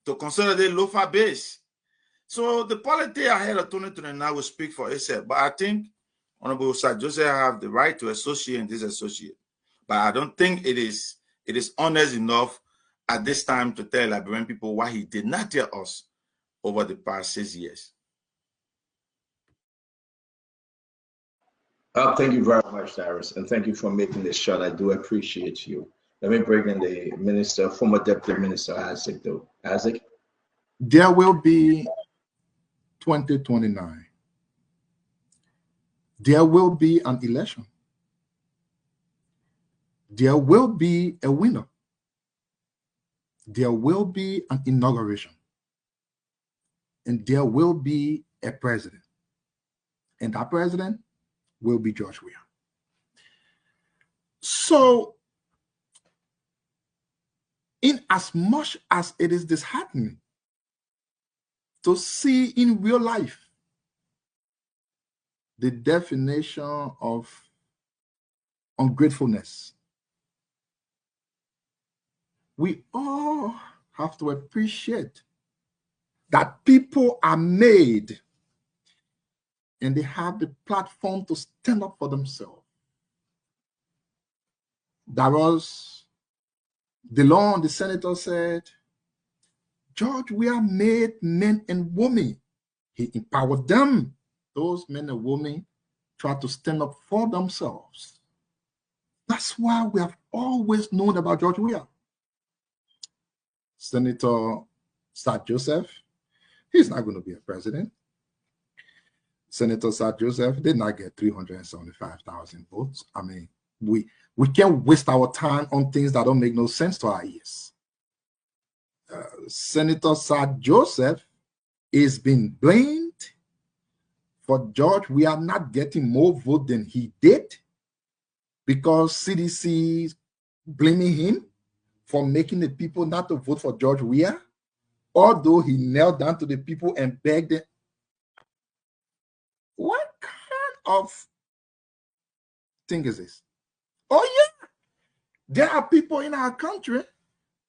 to consolidate Lofa base. So the politics ahead of 2029 will speak for itself. But I think Honorable Sir Joseph have the right to associate and disassociate. But I don't think it is honest enough at this time to tell Liberian people why he did not tell us over the past 6 years. Thank you very much, Darius, and thank you for making this shot. I do appreciate you. Let me bring in the minister, former deputy minister, Isaac, though. Isaac? There will be 2029. There will be an election. There will be a winner. There will be an inauguration. And there will be a president. And that president will be George Weah. So, in as much as it is disheartening to see in real life the definition of ungratefulness. We all have to appreciate that people are made and they have the platform to stand up for themselves. Darius DeLong, the senator, said, George, we are made men and women. He empowered them. Those men and women try to stand up for themselves. That's why we have always known about George Weah. Senator Sir Joseph, he's not going to be a president. Senator Sir Joseph did not get 375,000 votes. I mean, we can't waste our time on things that don't make no sense to our ears. Senator Sir Joseph is being blamed for George. We are not getting more vote than he did because CDC is blaming him for making the people not to vote for George Weah, although he knelt down to the people and begged them. What kind of thing is this? Oh yeah, there are people in our country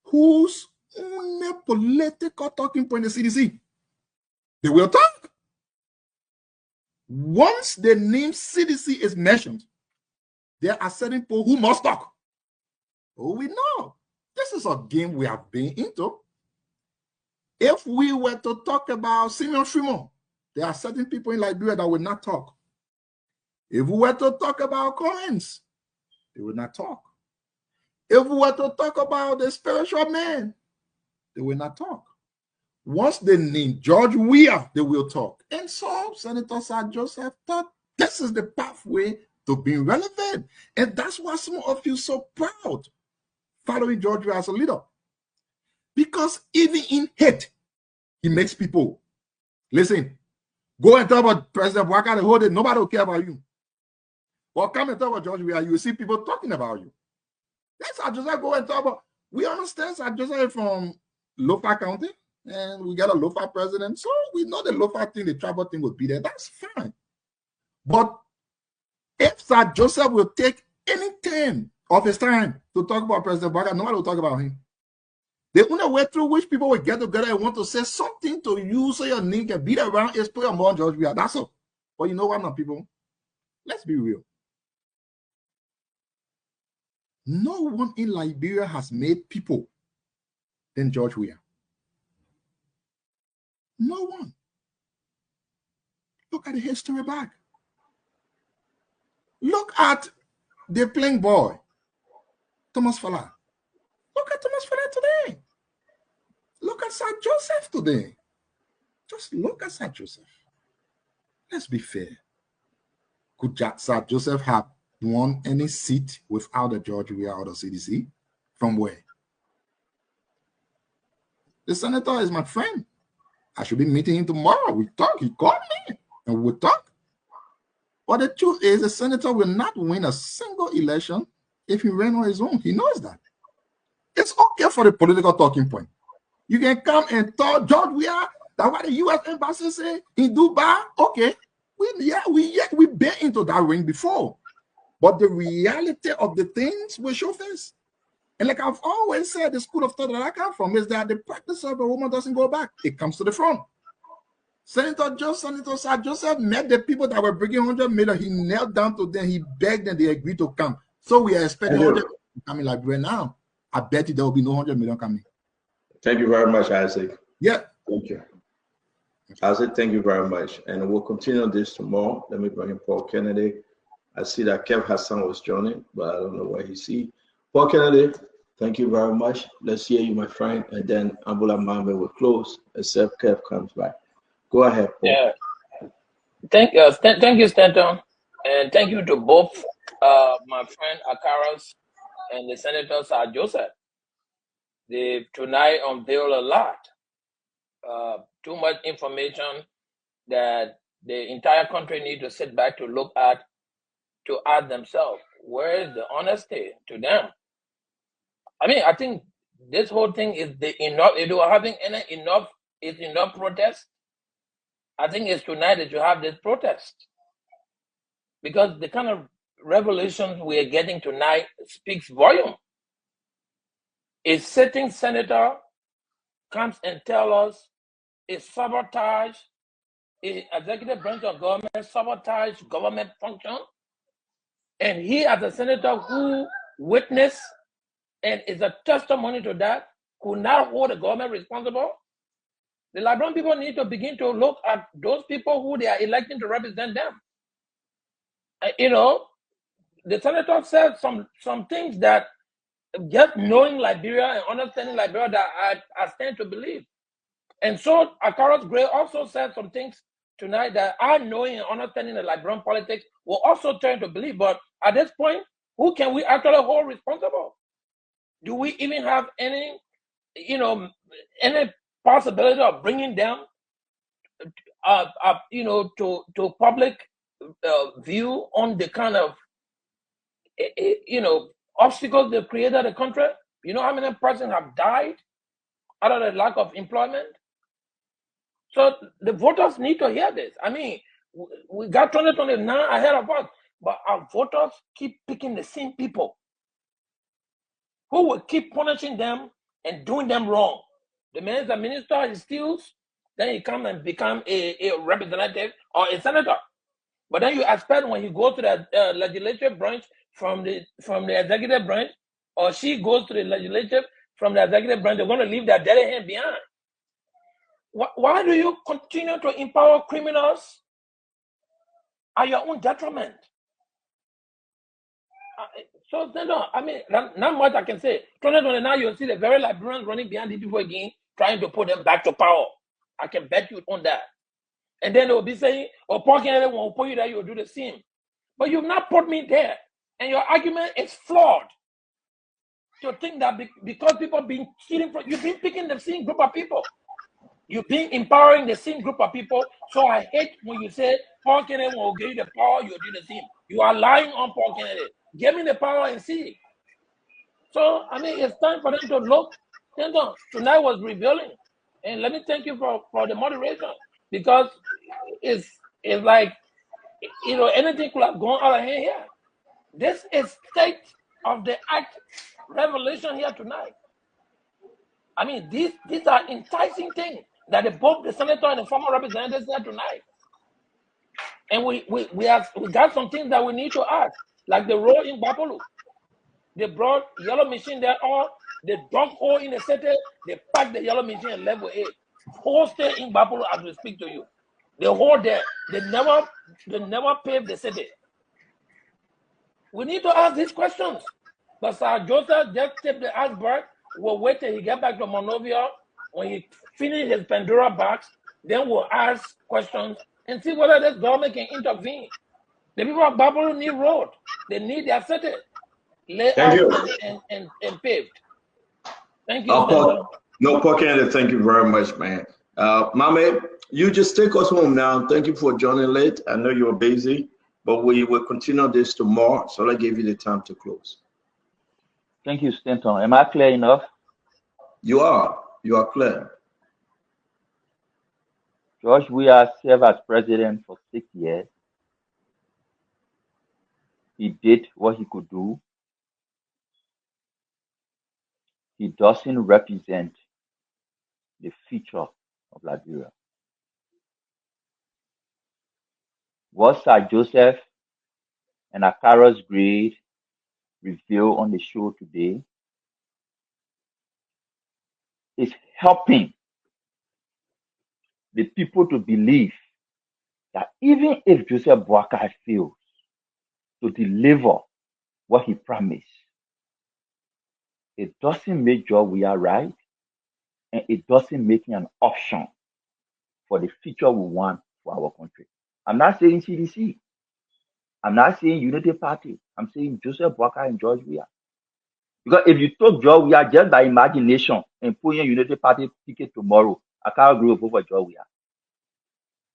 whose only political talking point is CDC. They will talk. Once the name CDC is mentioned, there are certain people who must talk. Oh, we know. This is a game we have been into. If we were to talk about Simeon Fremont, there are certain people in Liberia that will not talk. If we were to talk about Collins, they will not talk. If we were to talk about the spiritual man, they will not talk. Once they name George Weah, they will talk. And so Senator Sir Joseph thought this is the pathway to being relevant. And that's why some of you are so proud following George Weah as a leader. Because even in hate, he makes people listen. Go and talk about President Bouhaka the whole day. Nobody will care about you. But come and talk about George Weah, you will see people talking about you. That's how Joseph go and talk about. We understand Sir Joseph from Lofa County, and we got a Lofa president. So we know the Lofa thing, the tribal thing will be there. That's fine. But if Sir Joseph will take any time of his time to talk about President Bouhaka, nobody will talk about him. The only way through which people will get together and want to say something to you so your name can beat around is put on George Weah. That's all. But you know what now, people? Let's be real. No one in Liberia has made people than George Weah. No one. Look at the history back. Look at the playing boy, Thomas Fala. Look at Thomas Fala today. Look at Sir Joseph today. Just look at Sir Joseph. Let's be fair. Could Sir Joseph have won any seat without a George Weah or the CDC? From where? The senator is my friend. I should be meeting him tomorrow. We talk. He called me and we'll talk. But the truth is, the senator will not win a single election if he ran on his own. He knows that. It's okay for the political talking point. You can come and talk George Weah, that's what the U.S. embassy say in Dubai. Okay, we been into that ring before. But the reality of the things will show face. And like I've always said, the school of thought that I come from is that the practice of a woman doesn't go back. It comes to the front. Senator Sir Joseph met the people that were bringing 100 million. He knelt down to them. He begged and they agreed to come. So we are expecting 100 million coming like right now. I bet you there will be no 100 million coming. Thank you very much, Isaac. Yeah. Thank you. Isaac, thank you very much. And we'll continue this tomorrow. Let me bring in Paul Kennedy. I see that Kev Hassan was joining, but I don't know where he's. Paul Kennedy, thank you very much. Let's hear you, my friend. And then Ambula Mambe will close, except Kev comes back. Go ahead, Paul. Yeah. Thank you, Stanton. And thank you to both my friend Akaras and the Senator Sir Joseph. They tonight unveiled a lot. Too much information that the entire country need to sit back to look at, to ask themselves, where is the honesty to them? I mean, I think this whole thing is enough. If you are having enough protest, I think it's tonight that you have this protest. because the kind of revelations we are getting tonight speaks volume. A sitting senator comes and tells us a sabotage, a executive branch of government sabotage government function, and he as a senator who witnessed and is a testimony to that, could not hold the government responsible. The Liberian people need to begin to look at those people who they are electing to represent them. You know, the senator said some things that just knowing Liberia and understanding Liberia that I stand to believe. And so Akaros Gray also said some things tonight that I knowing and understanding the Liberian politics will also turn to believe. But at this point, who can we actually hold responsible? Do we even have any, you know, any possibility of bringing them, you know, to public view on the kind of, you know, obstacles they created the country? You know how many persons have died out of the lack of employment? So the voters need to hear this. I mean, we got 2029 ahead of us, but our voters keep picking the same people who will keep punishing them and doing them wrong. The man is a minister, he steals, then he come and become a representative or a senator. But then you expect when he goes to the legislative branch from the executive branch, or she goes to the legislative from the executive branch, they're going to leave their dirty hand behind. Why do you continue to empower criminals at your own detriment? So, no, I mean, not much I can say. 2029, you'll see the very Liberians running behind these people again, trying to put them back to power. I can bet you on that. And then they'll be saying, oh, Paul Kennedy won't put you there, you'll do the same. But you've not put me there. And your argument is flawed. To think that because people have been stealing from, you've been picking the same group of people. You've been empowering the same group of people. So I hate when you say Paul Kennedy will give you the power, you'll do the same. You are lying on Paul Kennedy. Give me the power and see. So, I mean, it's time for them to look. Tonight was revealing. And let me thank you for the moderation, because it's like, you know, anything could have gone out of hand here. This is state of the art revelation here tonight. I mean, these are enticing things that both the senator and the former representatives here tonight. And we got some things that we need to ask, like the road in Bapolu. They brought yellow machine there, or they dug hole in the city, they packed the yellow machine at level 8. Whole state in Bapolu as we speak to you. The whole there, they never paved the city. We need to ask these questions. But Sir Joseph just tipped the iceberg. We'll wait till he get back to Monrovia. When he finish his Pandora box, then we'll ask questions and see whether this government can intervene. The people of Bapolu need road. They need their city laid out and paved. Thank you. Paul Kennedy, thank you very much, man. Mame, you just take us home now. Thank you for joining late. I know you're busy, but we will continue this tomorrow. So I give you the time to close. Thank you, Stanton. Am I clear enough? You are clear. George Weah served as president for 6 years. He did what he could do. He doesn't represent the future of Liberia. What Sir Joseph and Akaros Gray reveal on the show today is helping the people to believe that even if Joseph Boakai fails to deliver what he promised, it doesn't make George Weah right, and it doesn't make him an option for the future we want for our country. I'm not saying CDC. I'm not saying Unity Party. I'm saying Joseph Boakai and George Weah. Because if you took George Weah just by imagination and put in Unity Party ticket tomorrow, I can't agree with for George Weah.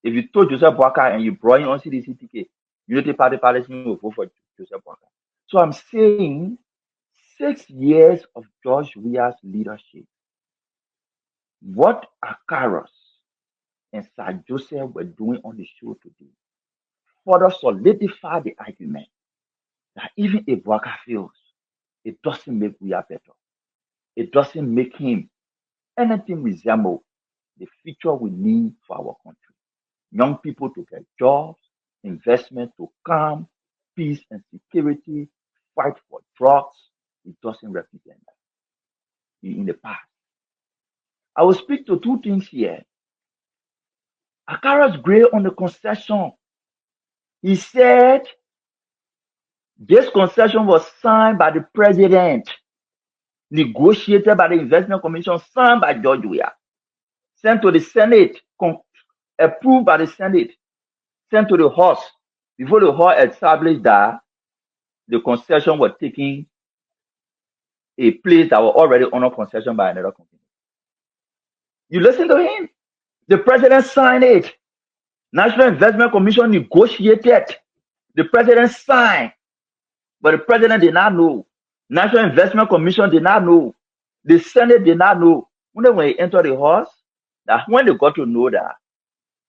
If you took Joseph Boakai and you brought in on CDC ticket, Unity Party will vote for Joseph Boakai. So I'm saying 6 years of George Weah's leadership, what Akaros and Sir Joseph were doing on the show today further solidify the argument that even if Bouaka fails, it doesn't make we are better. It doesn't make him anything resemble the future we need for our country. Young people to get jobs, investment to calm, peace and security, fight for drugs. It doesn't represent that in the past. I will speak to two things here. Akara's Gray on the concession. He said this concession was signed by the president, negotiated by the Investment Commission, signed by George Weah, sent to the Senate, approved by the Senate, sent to the House, before the House established that the concession was taking a place that was already under concession by another company. You listen to him. The president signed it. National Investment Commission negotiated. The president signed, but the president did not know. National Investment Commission did not know. The Senate did not know. When they entered the House, that when they got to know that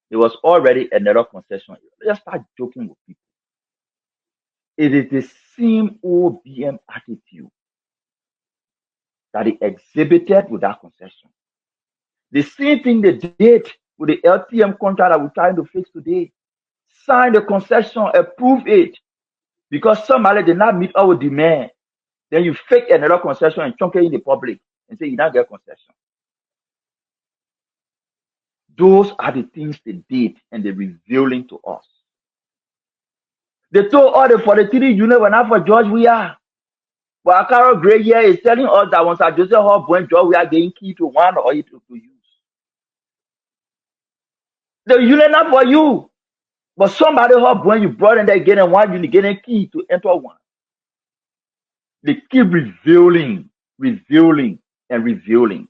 there was already another concession, they just start joking with people. It is the same OBM attitude that they exhibited with that concession. The same thing they did with the LTM contract that we're trying to fix today. Sign the concession, approve it, because somebody did not meet our demand. Then you fake another concession and chunk it in the public and say you don't get concession. Those are the things they did and they're revealing to us. They told all the 43 units were not for George Weah. But Akara Gray here is telling us that once Joseph Hall when George Weah getting key to one or to use. The unit not for you. But somebody hop when you brought in there getting one unit, getting key to enter one. They keep revealing, and revealing.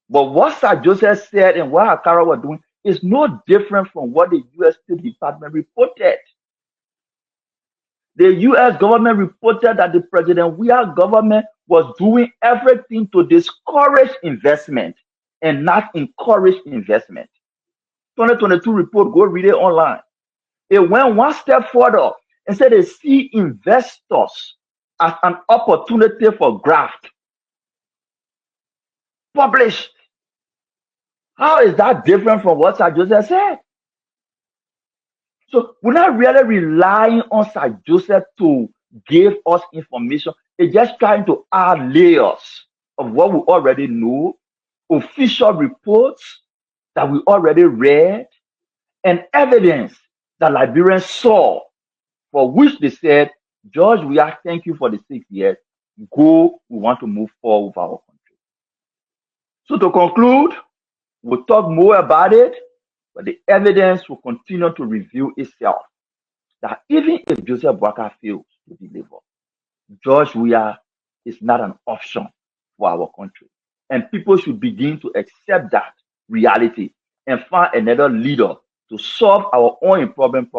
But what Sir Joseph said and what Akara was doing is no different from what the U.S. State Department reported. The U.S. government reported that the President Weah government was doing everything to discourage investment and not encourage investment. 2022 report, go read it online. It went one step further and said they see investors as an opportunity for graft. Published. How is that different from what Sir Joseph said? So we're not really relying on Sir Joseph to give us information. It's just trying to add layers of what we already know, official reports that we already read, and evidence that Liberians saw, for which they said, George, we are thank you for the 6 years. Go, we want to move forward with our country. So to conclude, we'll talk more about it, but the evidence will continue to reveal itself that even if Joseph Bouaka fails to deliver, George Weah is not an option for our country. And people should begin to accept that reality and find another leader to solve our own problem,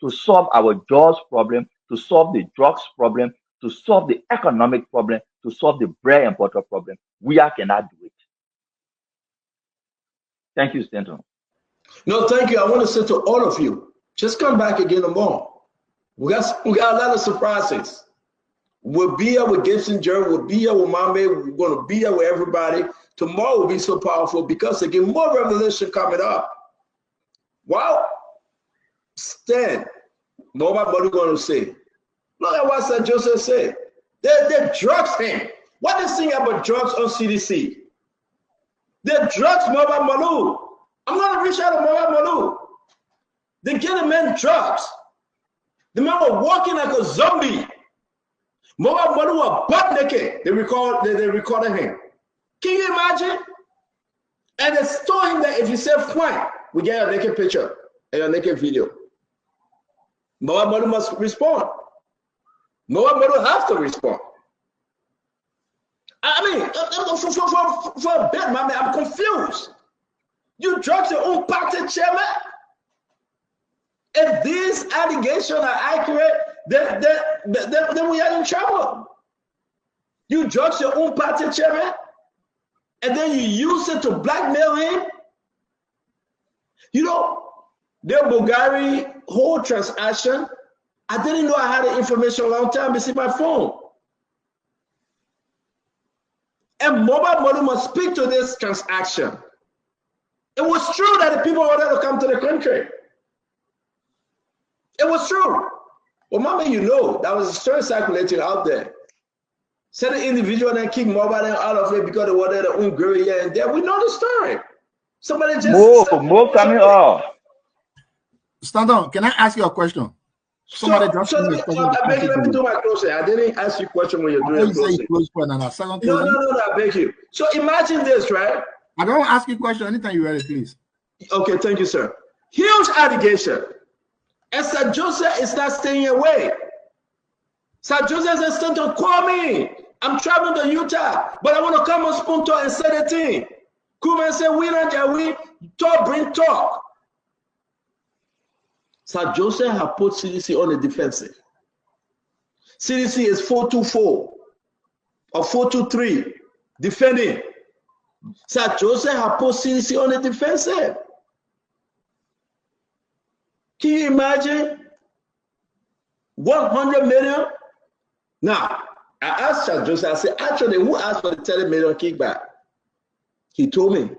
to solve our jobs problem, to solve the drugs problem, to solve the economic problem, to solve the bread and butter problem. Weah cannot do it. Thank you, Stanton. No, thank you. I want to say to all of you, just come back again tomorrow. We got a lot of surprises. We'll be here with Gibson Jerry. We'll be here with Mame. We're going to be here with everybody. Tomorrow will be so powerful because again, more revelation coming up. Wow. Stan, what are you going to say? Look at what Sir Joseph said. They drugs him. What is saying about drugs on CDC? They drugs Mobile Malou. I'm going to reach out to Mobile Malou. They get a man drugs. The man was walking like a zombie. Mobile Malou was butt naked. They recorded him. Can you imagine? And they told him that if you say fine, we get a naked picture and a naked video. Mobile Malou must respond. Mobile Malou has to respond. I mean, for a bit, man, I'm confused. You drugged your own party chairman? If these allegations are accurate, then we are in trouble. You drugged your own party chairman, and then you use it to blackmail him? You know, The Bulgari whole transaction, I didn't know I had the information a long time. It's in my phone. And mobile money must speak to this transaction. It was true that the people wanted to come to the country. It was true. Well, mama, you know, that was a story circulating out there. Certain individual and kick mobile and out of it because they wanted to Hungary here and there. We know the story. Somebody just more coming off. Stand on. Can I ask you a question? Somebody let me do my closing. I didn't ask you a question when you're doing closing. No, I beg you. So imagine this, right? I don't ask you a question anytime you're ready, please. Okay, thank you, sir. Huge allegation. And Sir Joseph is not staying away. Sir Joseph says, Stanton, call me. I'm traveling to Utah, but I want to come on Spoon Talk and say the thing. Come and say, we talk, bring talk. Sir Joseph has put CDC on the defensive. CDC is 424 or 423 defending. Sir Joseph has put CDC on the defensive. Can you imagine? 100 million? Now, I asked Sir Joseph, I said, actually, who asked for the 30 million kickback? He told me.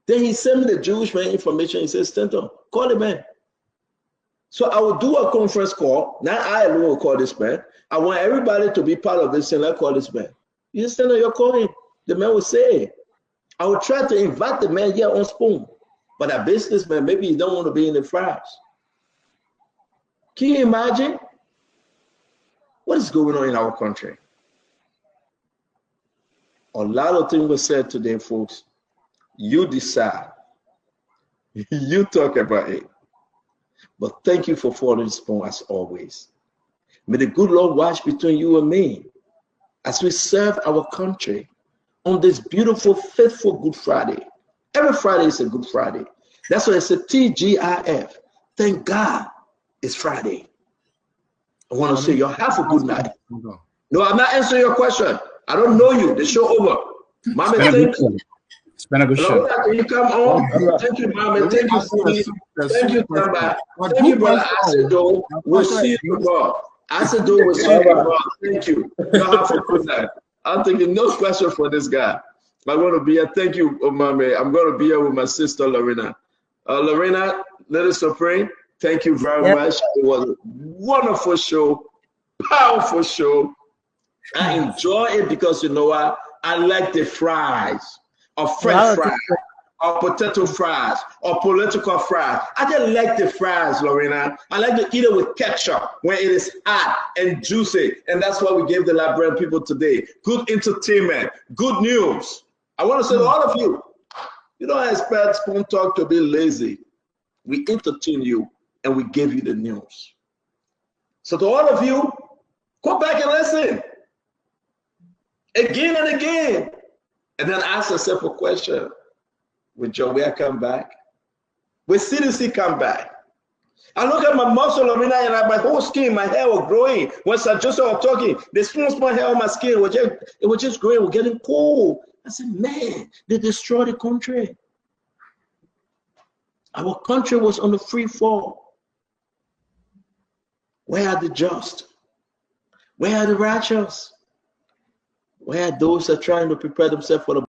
Then he sent me the Jewish man information. He said, Stanton, call the man. So I will do a conference call. Now I alone will call this man. I want everybody to be part of this and let's call this man. You understand that you're calling? The man will say, I will try to invite the man here on Spoon. But a businessman, maybe he don't want to be in the fries. Can you imagine? What is going on in our country? A lot of things were said today, folks. You decide. You talk about it. But thank you for following Spoon as always. May the good Lord watch between you and me as we serve our country on this beautiful, faithful Good Friday. Every Friday is a Good Friday. That's why it's a TGIF. Thank God it's Friday. I want to say y'all have a good night. No, I'm not answering your question. I don't know you. The show over. Mama, thank you. It's been a good show. Can you come on? Thank you, Mama. Thank you, Steve. Thank you, Tamba. Thank you, brother Asedo. We'll see you tomorrow. Asedo, we'll see you tomorrow. Thank you. Y'all have a good night. I'm thinking no question for this guy. I'm going to be here. Thank you, Mama. I'm going to be here with my sister, Lorena. Lorena, let us pray. Thank you very much. It was a wonderful show, powerful show. I enjoy it because you know what? I like the fries, or French fries, or potato fries, or political fries. I just like the fries, Lorena. I like to eat it with ketchup when it is hot and juicy. And that's what we gave the Liberian people today. Good entertainment, good news. I want to say to all of you, you don't expect Spoon Talk to be lazy. We entertain you and we give you the news. So to all of you, go back and listen again and again. And then ask yourself a question. Will Joey come back? Will CDC come back? I look at my muscle, Lorena, and my whole skin, my hair was growing. When Sir Joseph was talking, the small hair on my skin, it was just growing, it was getting cold. I said, man, they destroyed the country. Our country was on the free fall. Where are the just? Where are the righteous? Where are those that are trying to prepare themselves for the